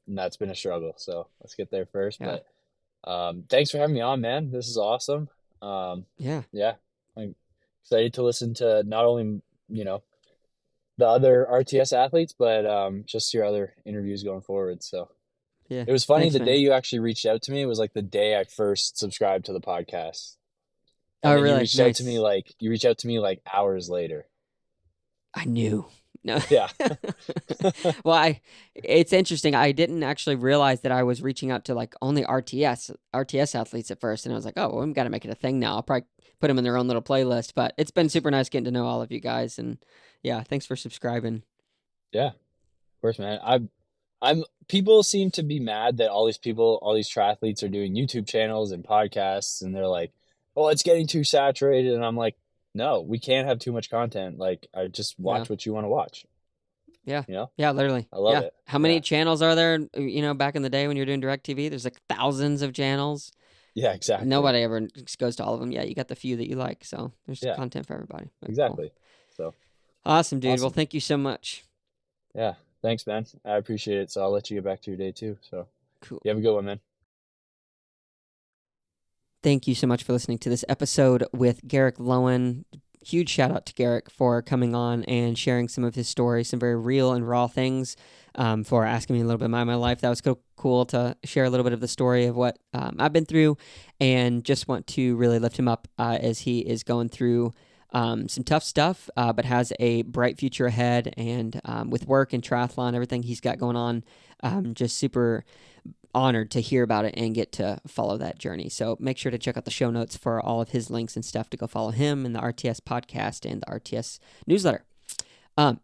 Speaker 2: that's been a struggle. So let's get there first.
Speaker 1: Yeah.
Speaker 2: But thanks for having me on, man. This is awesome.
Speaker 1: Yeah.
Speaker 2: Yeah, I'm excited to listen to not only you know the other RTS athletes, but just your other interviews going forward. So
Speaker 1: Yeah.
Speaker 2: it was funny,
Speaker 1: Thanks,
Speaker 2: the day
Speaker 1: man.
Speaker 2: you actually reached out to me was like the day I first subscribed to the podcast.
Speaker 1: Oh,
Speaker 2: And then
Speaker 1: really? Nice.
Speaker 2: you reached out to me like hours later.
Speaker 1: I knew. No.
Speaker 2: Yeah.
Speaker 1: Well, it's interesting. I didn't actually realize that I was reaching out to like only RTS athletes at first, and I was like, oh, well, we've got to make it a thing now. I'll probably put them in their own little playlist. But it's been super nice getting to know all of you guys, and yeah, thanks for subscribing.
Speaker 2: Yeah, of course, man. I'm people seem to be mad that all these triathletes are doing YouTube channels and podcasts, and they're like, "Oh, it's getting too saturated." And I'm like, "No, we can't have too much content. Like, I just
Speaker 1: Yeah,
Speaker 2: watch what you want to watch."
Speaker 1: yeah,
Speaker 2: You know?
Speaker 1: yeah, literally.
Speaker 2: I love
Speaker 1: Yeah.
Speaker 2: it.
Speaker 1: How many
Speaker 2: Yeah.
Speaker 1: channels are there? Back in the day when you're doing direct TV, there's like thousands of channels.
Speaker 2: Yeah, exactly.
Speaker 1: Nobody ever goes to all of them. Yeah, you got the few that you like, so there's
Speaker 2: Yeah,
Speaker 1: content for everybody. But cool.
Speaker 2: exactly. So,
Speaker 1: Awesome, dude. Well,
Speaker 2: awesome.
Speaker 1: thank you so much.
Speaker 2: Yeah. Thanks, man. I appreciate it. So I'll let you get back to your day too. So
Speaker 1: Cool.
Speaker 2: you have a good one, man.
Speaker 1: Thank you so much for listening to this episode with Garrick Loewen. Huge shout out to Garrick for coming on and sharing some of his stories, some very real and raw things, for asking me a little bit about my life. That was cool to share a little bit of the story of what I've been through, and just want to really lift him up as he is going through some tough stuff, but has a bright future ahead. And with work and triathlon, everything he's got going on, just super honored to hear about it and get to follow that journey. So make sure to check out the show notes for all of his links and stuff to go follow him and the RTS podcast and the RTS newsletter.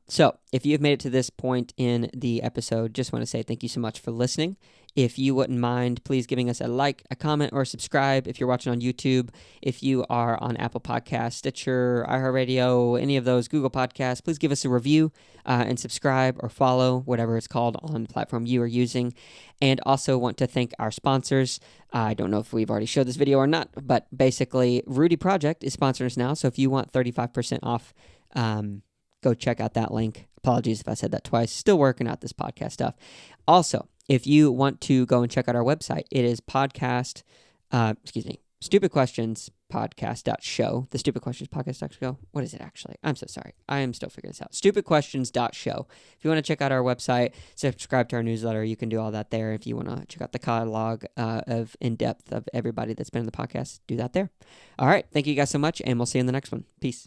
Speaker 1: So if you've made it to this point in the episode, just want to say thank you so much for listening. If you wouldn't mind, please giving us a like, a comment, or subscribe if you're watching on YouTube. If you are on Apple Podcasts, Stitcher, iHeartRadio, any of those, Google Podcasts, please give us a review and subscribe or follow, whatever it's called on the platform you are using. And also want to thank our sponsors. I don't know if we've already showed this video or not, but basically Rudy Project is sponsoring us now. So if you want 35% off, go check out that link. Apologies if I said that twice. Still working out this podcast stuff. Also, if you want to go and check out our website, it is Stupid Questions Podcast.show. The Stupid Questions Podcast.show. What is it actually? I'm so sorry. I am still figuring this out. Stupidquestions.show. If you want to check out our website, subscribe to our newsletter, you can do all that there. If you want to check out the catalog of in-depth of everybody that's been in the podcast, do that there. All right. Thank you guys so much, and we'll see you in the next one. Peace.